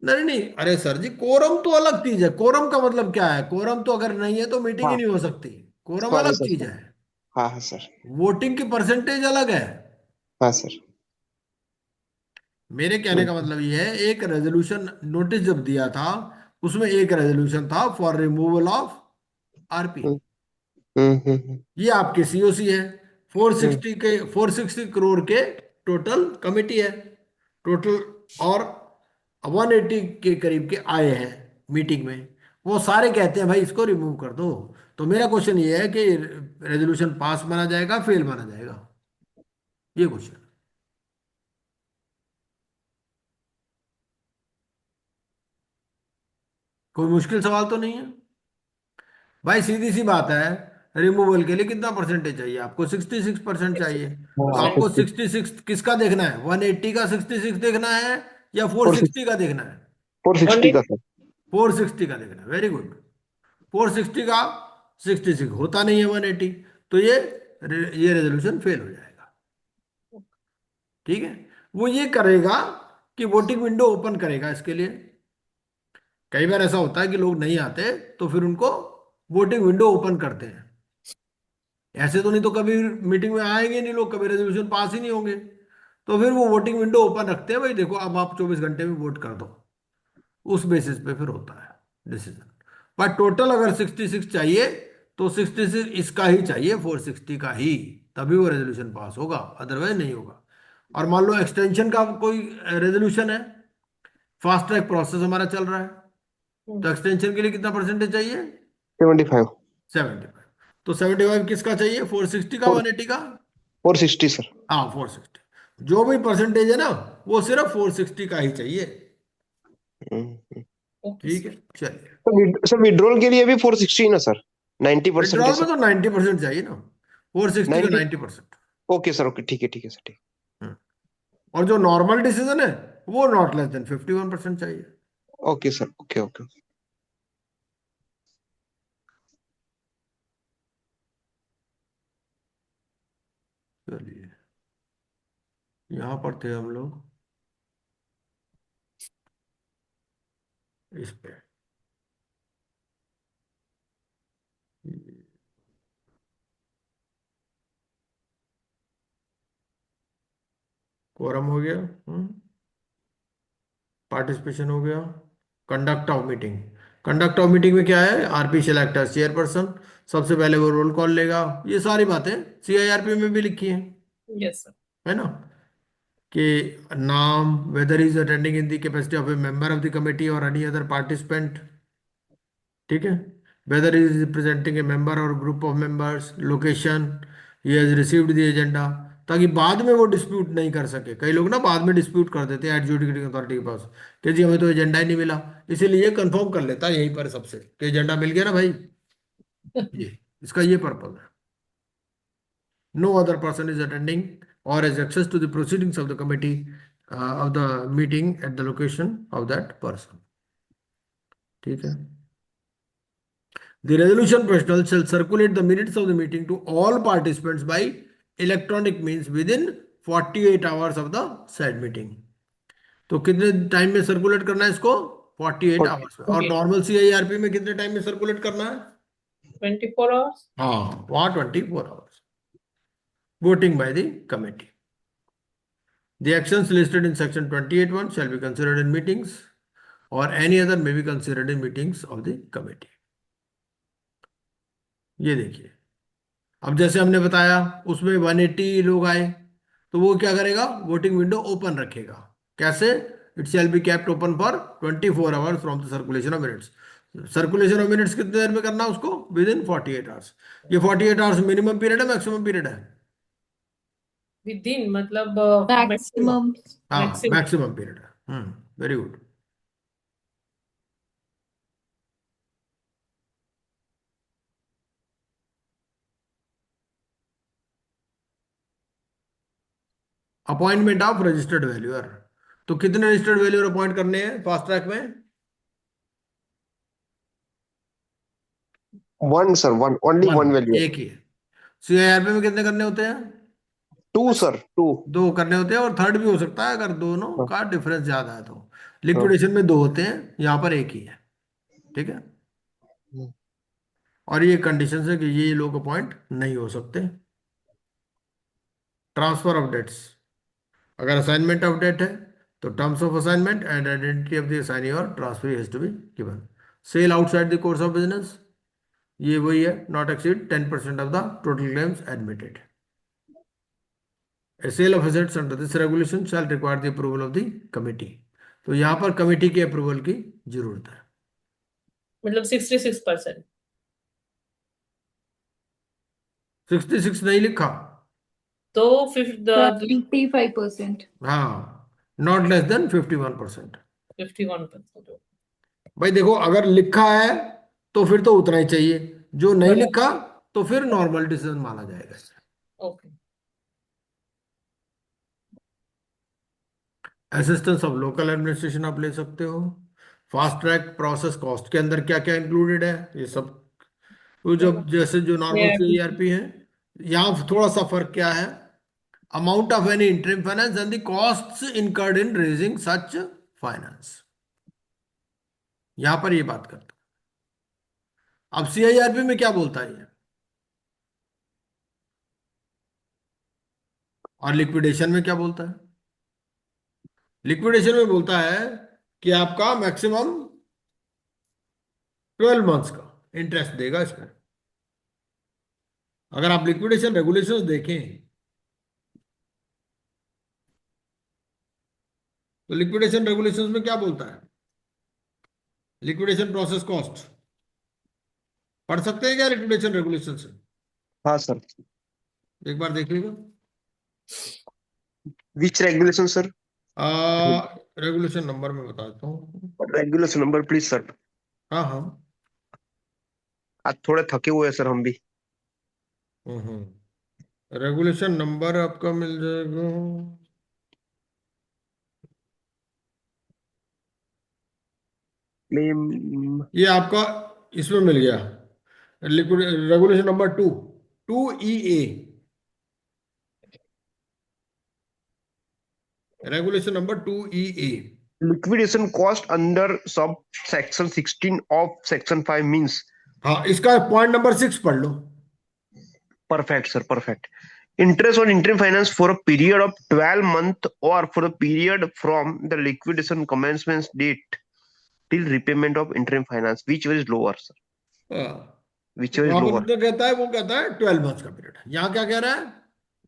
[SPEAKER 1] नहीं नहीं, अरे सर जी, कोरम तो अलग चीज है। कोरम का मतलब क्या है, कोरम तो अगर नहीं है तो मीटिंग ही
[SPEAKER 4] हाँ
[SPEAKER 1] नहीं हो सकती। कोरम
[SPEAKER 4] सॉरी
[SPEAKER 1] अलग
[SPEAKER 4] सर
[SPEAKER 1] चीज
[SPEAKER 4] सर।
[SPEAKER 1] है।
[SPEAKER 4] हाँ हाँ सर।
[SPEAKER 1] वोटिंग की परसेंटेज अलग है।
[SPEAKER 4] हाँ सर।
[SPEAKER 1] मेरे कहने
[SPEAKER 4] हम्म
[SPEAKER 1] का मतलब ये है, एक रेजोल्यूशन नोटिस जब दिया था, उसमें एक रेजोल्यूशन था फॉर रिमूवल ऑफ आरपी।
[SPEAKER 4] हम्म हम्म
[SPEAKER 1] ये आपके सीओसी है।
[SPEAKER 4] हम्म
[SPEAKER 1] 460 करोड़ के टोटल कमिटी है टोटल। और 180 के करीब के आए हैं मीटिंग में। वो सारे कहते हैं भाई इसको रिमूव कर दो। तो मेरा क्वेश्चन ये है कि रेजोल्यूशन पास माना जाएगा, फेल माना जाएगा, ये क्वेश्चन। कोई मुश्किल सवाल तो नहीं है भाई, सीधी सी बात है। रिमूवल के लिए कितना परसेंटेज चाहिए आपको, 66% चाहिए। तो
[SPEAKER 4] हाँ
[SPEAKER 1] आपको
[SPEAKER 3] 66।
[SPEAKER 4] 50
[SPEAKER 1] 66 किसका देखना है, 180 का 66 देखना है या
[SPEAKER 4] 460
[SPEAKER 1] 460 का देखना है।
[SPEAKER 4] 460 का सर।
[SPEAKER 1] 460 का देखना है, वेरी गुड। 460 का 66 होता नहीं है 180, तो ये रेजोल्यूशन फेल हो जाएगा। ठीक है। वो ये करेगा कि वोटिंग विंडो ओपन करेगा इसके लिए। कई बार ऐसा होता है कि लोग नहीं आते, तो फिर उनको वोटिंग विंडो ओपन करते हैं। ऐसे तो नहीं तो कभी मीटिंग में आएंगे नहीं लोग, कभी रेजोल्यूशन पास ही नहीं होंगे। तो फिर वो वोटिंग विंडो ओपन रखते हैं, भाई देखो अब आप 24 घंटे में वोट कर दो। उस बेसिस पे फिर होता है डिसीजन। पर टोटल अगर 66 चाहिए, तो 66 इसका ही चाहिए, 460 का ही, तभी वो रेजोल्यूशन पास होगा, अदरवाइज नहीं होगा। और मान लो एक्सटेंशन का कोई रेजोल्यूशन है, फास्ट ट्रैक प्रोसेस हमारा चल रहा है, तो एक्सटेंशन के लिए कितना परसेंटेज चाहिए,
[SPEAKER 4] 75।
[SPEAKER 1] 75। तो 75 किसका चाहिए, 460 का, 180 का।
[SPEAKER 4] 460 सर।
[SPEAKER 1] हाँ 460। जो भी परसेंटेज है ना, वो सिर्फ 460 का ही चाहिए।
[SPEAKER 4] हम्म।
[SPEAKER 3] ओके
[SPEAKER 1] ठीक है।
[SPEAKER 3] सर।
[SPEAKER 1] चलिए।
[SPEAKER 4] सर विड्रॉल के लिए भी 460 ना सर। 90% है
[SPEAKER 1] विड्रॉल में
[SPEAKER 4] सर।
[SPEAKER 1] तो 90% चाहिए ना, 460 का
[SPEAKER 4] 90।
[SPEAKER 1] 90%।
[SPEAKER 4] ओके सर ओके ठीक है सर ठीक।
[SPEAKER 1] और जो नॉर्मल डिसीजन है, वो नॉट लेस देन 51% चाहिए।
[SPEAKER 4] Okay sir okay okay.
[SPEAKER 1] चलिए, यहां पर थे हम लोग इस पे। कोरम हो गया, पार्टिसिपेशन हो गया। Conduct of meeting, conduct of meeting में क्या है, आरपी सेलेक्ट एज चेयरपर्सन, सबसे पहले वो रोल कॉल लेगा। ये सारी बातें सीआईआरपी में भी लिखी हैं,
[SPEAKER 3] यस सर।
[SPEAKER 1] है ना, कि नाम, whether is attending in the capacity of a member of the committee और एनी अदर पार्टिसिपेंट, ठीक है, whether is representing a member और group of members, location, he has received the agenda, ताकि बाद में वो डिस्प्यूट नहीं कर सके। कई लोग ना बाद में डिस्प्यूट कर देते हैं एडजुडिकेटिंग अथॉरिटी के पास कि जी हमें तो एजेंडा ही नहीं मिला, इसीलिए ये कंफर्म कर लेता है यहीं पर सबसे कि एजेंडा मिल गया ना भाई। ये इसका ये पर्पज है। No other person is attending और has access to the proceedings of the committee of the meeting at the location of that person, ठीक है। The resolution professional shall circulate the minutes of the meeting to all participants by electronic means within 48 hours of the said meeting। तो कितने time में circulate करना है इसको, 48 hours में। और नॉर्मल सीआईआरपी में कितने टाइम में सर्कुलेट करना है,
[SPEAKER 3] 24 आवर्स।
[SPEAKER 1] हाँ वहाँ 24 hours. Voting by the committee. The actions listed in section 28(1) shall be considered in meetings or any other may be considered in meetings of the committee। ये देखिए, अब जैसे हमने बताया उसमें 180 लोग आए, तो वो क्या करेगा, वोटिंग विंडो ओपन रखेगा। कैसे, it shall be kept open for 24 hours from the circulation of minutes. Circulation of minutes कितनी देर में करना है उसको, विद इन 48 आवर्स। ये 48 आवर्स मिनिमम पीरियड है, मैक्सिमम पीरियड है,
[SPEAKER 3] विद इन मतलब
[SPEAKER 2] मैक्सिमम।
[SPEAKER 1] हाँ
[SPEAKER 3] मैक्सिमम।
[SPEAKER 1] मैक्सिमम पीरियड है। Very good. Appointment of registered valuer, तो कितने रजिस्टर्ड वैल्यूअर अपॉइंट करने हैं फास्ट ट्रैक में,
[SPEAKER 4] One, sir. One. Only
[SPEAKER 1] one,
[SPEAKER 4] one value.
[SPEAKER 1] एक ही है। सीआईआरपी में कितने करने होते हैं,
[SPEAKER 4] Two, sir. Two.
[SPEAKER 1] दो करने होते हैं, और थर्ड भी हो सकता है अगर दोनों
[SPEAKER 4] हाँ,
[SPEAKER 1] का डिफरेंस ज्यादा है तो।
[SPEAKER 4] हाँ,
[SPEAKER 1] लिक्विडेशन में दो होते हैं, यहाँ पर एक ही है, ठीक है।
[SPEAKER 4] हाँ।
[SPEAKER 1] और ये कंडीशन है कि ये लोग अपॉइंट नहीं हो सकते। ट्रांसफर ऑफ डेट्स, अगर असाइनमेंट ऑफ डेट है तो terms of assignment and identity of the assignee और transfer has to be given. Sale outside the course of business, ये वही है, not exceed 10% of the total claims admitted. A sale of assets under this regulation shall require the approval of the committee। तो यहाँ पर committee के approval की जरूरत है।
[SPEAKER 3] मतलब 66%।
[SPEAKER 1] 66 नहीं लिखा,
[SPEAKER 3] तो
[SPEAKER 2] 75%।
[SPEAKER 1] हाँ, नॉट लेस देन 51%।
[SPEAKER 3] 51%।
[SPEAKER 1] भाई देखो, अगर लिखा है तो फिर तो उतना ही चाहिए, जो नहीं लिखा तो फिर नॉर्मल डिसीजन माना जाएगा।
[SPEAKER 3] Okay.
[SPEAKER 1] Assistance of local administration आप ले सकते हो। फास्ट ट्रैक प्रोसेस कॉस्ट के अंदर क्या क्या इंक्लूडेड है ये सब, तो जब जैसे जो नॉर्मल सीईआरपी है, यहाँ थोड़ा सा फर्क क्या है, amount of any interim finance and the costs incurred in raising such finance, यहां पर ये बात करता है। अब सीआईआरपी में क्या बोलता है ये, और लिक्विडेशन में क्या बोलता है, लिक्विडेशन में बोलता है कि आपका मैक्सिमम 12 मंथ्स का इंटरेस्ट देगा इसमें। अगर आप लिक्विडेशन रेगुलेशंस देखें तो लिक्विडेशन रेगुलेशंस में क्या बोलता है, लिक्विडेशन प्रोसेस कॉस्ट पढ़ सकते हैं क्या लिक्विडेशन रेगुलेशन से,
[SPEAKER 4] हाँ, sir.
[SPEAKER 1] एक बार देख लीजिए।
[SPEAKER 4] Which regulation, sir?
[SPEAKER 1] Regulation number में बताता हूँ।
[SPEAKER 4] Regulation number, please, sir.
[SPEAKER 1] हाँ हाँ।
[SPEAKER 4] आज थोड़े थके हुए हैं सर हम भी।
[SPEAKER 1] रेगुलेशन नंबर आपका मिल जाएगा,
[SPEAKER 4] क्लेम।
[SPEAKER 1] ये आपका इसमें मिल गया, liquid regulation number 2, 2EA। Regulation number 2EA।
[SPEAKER 4] liquidation cost under subsection 16 of section 5 means.
[SPEAKER 1] हाँ, इसका पॉइंट नंबर 6 पढ़ लो।
[SPEAKER 4] Perfect, sir. Perfect. Interest on interim finance for a period of 12 months or for a period from the liquidation commencement date till repayment of interim finance, whichever is lower, sir.
[SPEAKER 1] हाँ, तो
[SPEAKER 4] Whichever is
[SPEAKER 1] वहां पर
[SPEAKER 4] lower.
[SPEAKER 1] जो कहता है वो कहता है 12 मंथ्स का पीरियड। यहाँ क्या कह रहा है,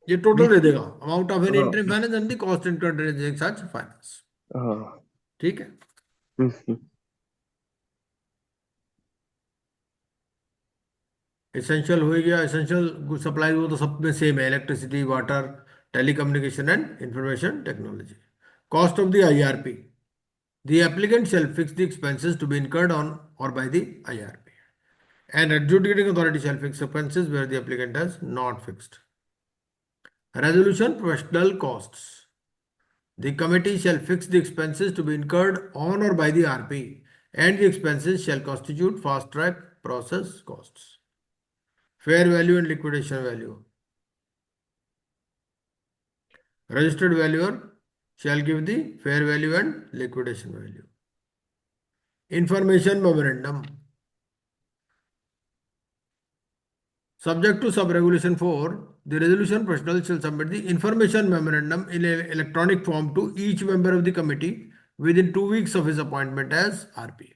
[SPEAKER 1] ये टोटल दे देगा, अमाउंट ऑफ एन
[SPEAKER 4] हाँ,
[SPEAKER 1] interim finance and the cost incurred during such finance.
[SPEAKER 4] हाँ,
[SPEAKER 1] ठीक है,
[SPEAKER 4] हम्म,
[SPEAKER 1] एसेंशियल हो गया। एसेंशियल गुड सप्लाई वो तो सब में सेम है, electricity, water, telecommunication and information technology. Cost of the IRP, the applicant shall fix the expenses to be incurred on or by the IRP, and adjudicating authority shall fix expenses where the applicant has not fixed. Resolution professional costs, the committee shall fix the expenses to be incurred on or by the RP, and the expenses shall constitute fast track process costs. Fair value and liquidation value, registered valuer shall give the fair value and liquidation value. Information memorandum, subject to sub-regulation 4, the resolution professional shall submit the information memorandum in an electronic form to each member of the committee within 2 weeks of his appointment as RP,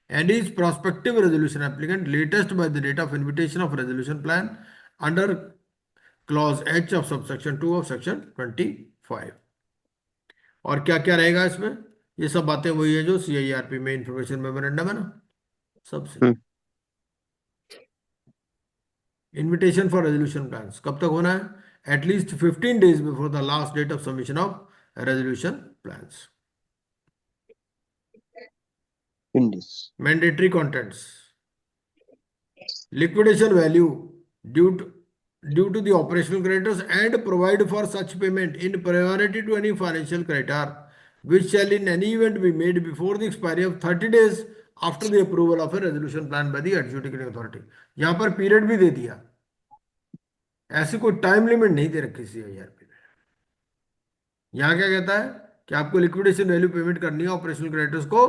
[SPEAKER 1] and each prospective resolution applicant latest by the date of invitation of resolution plan under clause H of subsection 2 of section 25। और क्या क्या रहेगा इसमें, ये सब बातें वही है जो CIRP में इंफॉर्मेशन मेमोरेंडम है ना, सबसे। इन्विटेशन फॉर रेजोल्यूशन प्लान्स कब तक होना है, at least 15 days before the last date of submission of resolution plans.
[SPEAKER 4] Indies.
[SPEAKER 1] Mandatory contents, liquidation value due to the operational creditors and provide for such payment in priority to any financial creditor which shall in any event be made before the expiry of 30 days after the approval of a resolution plan by the adjudicating authority। यहां पर period भी दे दिया, ऐसी कोई time limit नहीं दे रखी CIRP में। यहां क्या कहता है कि आपको लिक्विडेशन वैल्यू पेमेंट करनी है ऑपरेशनल क्रेडिटर्स को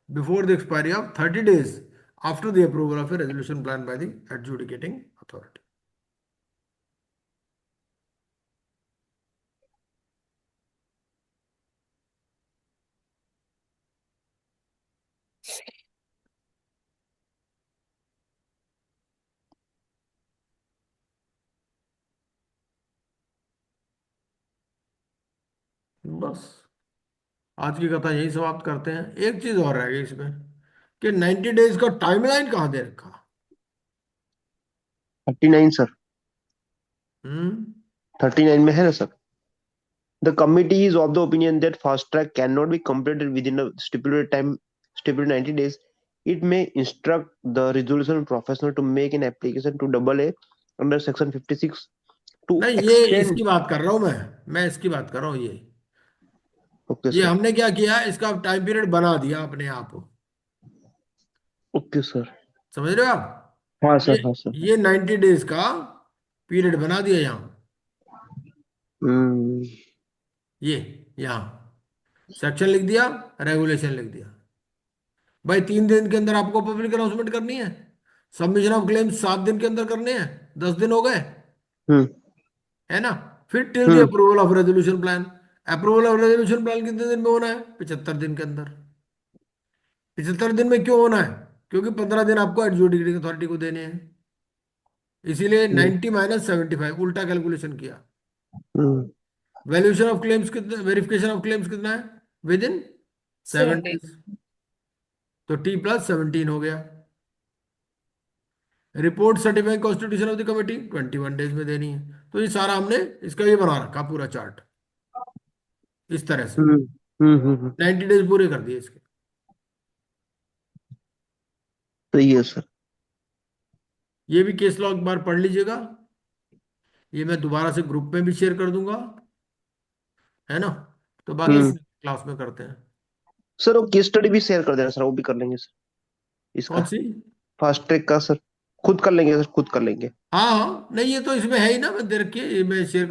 [SPEAKER 1] before the expiry of 30 days after the approval of A resolution plan by the adjudicating authority. बस आज की कथा यही समाप्त करते हैं। एक चीज और रह गई इसमें कि 90 days का टाइमलाइन कहाँ दे रखा।
[SPEAKER 4] 39, sir.
[SPEAKER 1] हम्म
[SPEAKER 4] 39 में है ना, sir? The committee is of the opinion that fast track cannot be completed within a stipulated time, stipulated 90 days. It may instruct the resolution professional to make an application to AA under section 56 to
[SPEAKER 1] नहीं, ये
[SPEAKER 4] extend.
[SPEAKER 1] इसकी बात कर रहा हूं मैं इसकी बात कर रहा हूँ।
[SPEAKER 4] Okay,
[SPEAKER 1] ये
[SPEAKER 4] sir.
[SPEAKER 1] हमने क्या किया, इसका टाइम पीरियड बना दिया अपने आप।
[SPEAKER 4] Okay, sir.
[SPEAKER 1] समझ रहे हो आप,
[SPEAKER 4] हाँ,
[SPEAKER 1] ये
[SPEAKER 4] sir. हाँ, sir.
[SPEAKER 1] ये 90 days का पीरियड बना दिया यहाँ।
[SPEAKER 4] हम्म,
[SPEAKER 1] ये यहाँ सेक्शन लिख दिया, रेगुलेशन लिख दिया। भाई 3 दिन के अंदर आपको पब्लिक अनाउंसमेंट करनी है, सबमिशन ऑफ क्लेम 7 दिन के अंदर करने हैं, 10 दिन हो गए,
[SPEAKER 4] हम्म,
[SPEAKER 1] है ना। फिर till the
[SPEAKER 4] hmm,
[SPEAKER 1] approval of resolution plan, approval of resolution plan कितने दिन में होना है, 75 दिन के अंदर। 75 दिन में क्यों होना है, क्योंकि 15 दिन आपको एडजुडिकेटिंग अथॉरिटी को देने हैं, इसीलिए 90 - 75 उल्टा कैलकुलेशन किया।
[SPEAKER 4] हम्म,
[SPEAKER 1] वैल्यूएशन ऑफ क्लेम्स कितना, वेरिफिकेशन ऑफ क्लेम्स कितना है, विद इन 7
[SPEAKER 3] 17।
[SPEAKER 1] days, तो T+17 हो गया। Report certifying constitution of the committee 21 days में देनी है। तो ये सारा हमने इसका ये बना रखा पूरा चार्ट इस तरह से,
[SPEAKER 4] हम्म,
[SPEAKER 1] 90 days पूरे कर दिए इसके।
[SPEAKER 4] सही है, सर।
[SPEAKER 1] ये भी केस लॉ एक बार पढ़ लीजिएगा, ये मैं दोबारा से ग्रुप में भी शेयर कर दूंगा, है ना। तो बाकी
[SPEAKER 4] हम्म,
[SPEAKER 1] क्लास में करते हैं।
[SPEAKER 4] सर वो केस स्टडी भी शेयर कर देना, सर वो भी कर लेंगे, सर इसका
[SPEAKER 1] कौन सी,
[SPEAKER 4] फास्ट ट्रैक का, सर खुद कर लेंगे, सर खुद कर लेंगे।
[SPEAKER 1] हाँ हाँ, नहीं ये तो इसमें है ही ना, मैं दे रखी है, ये मैं शेयर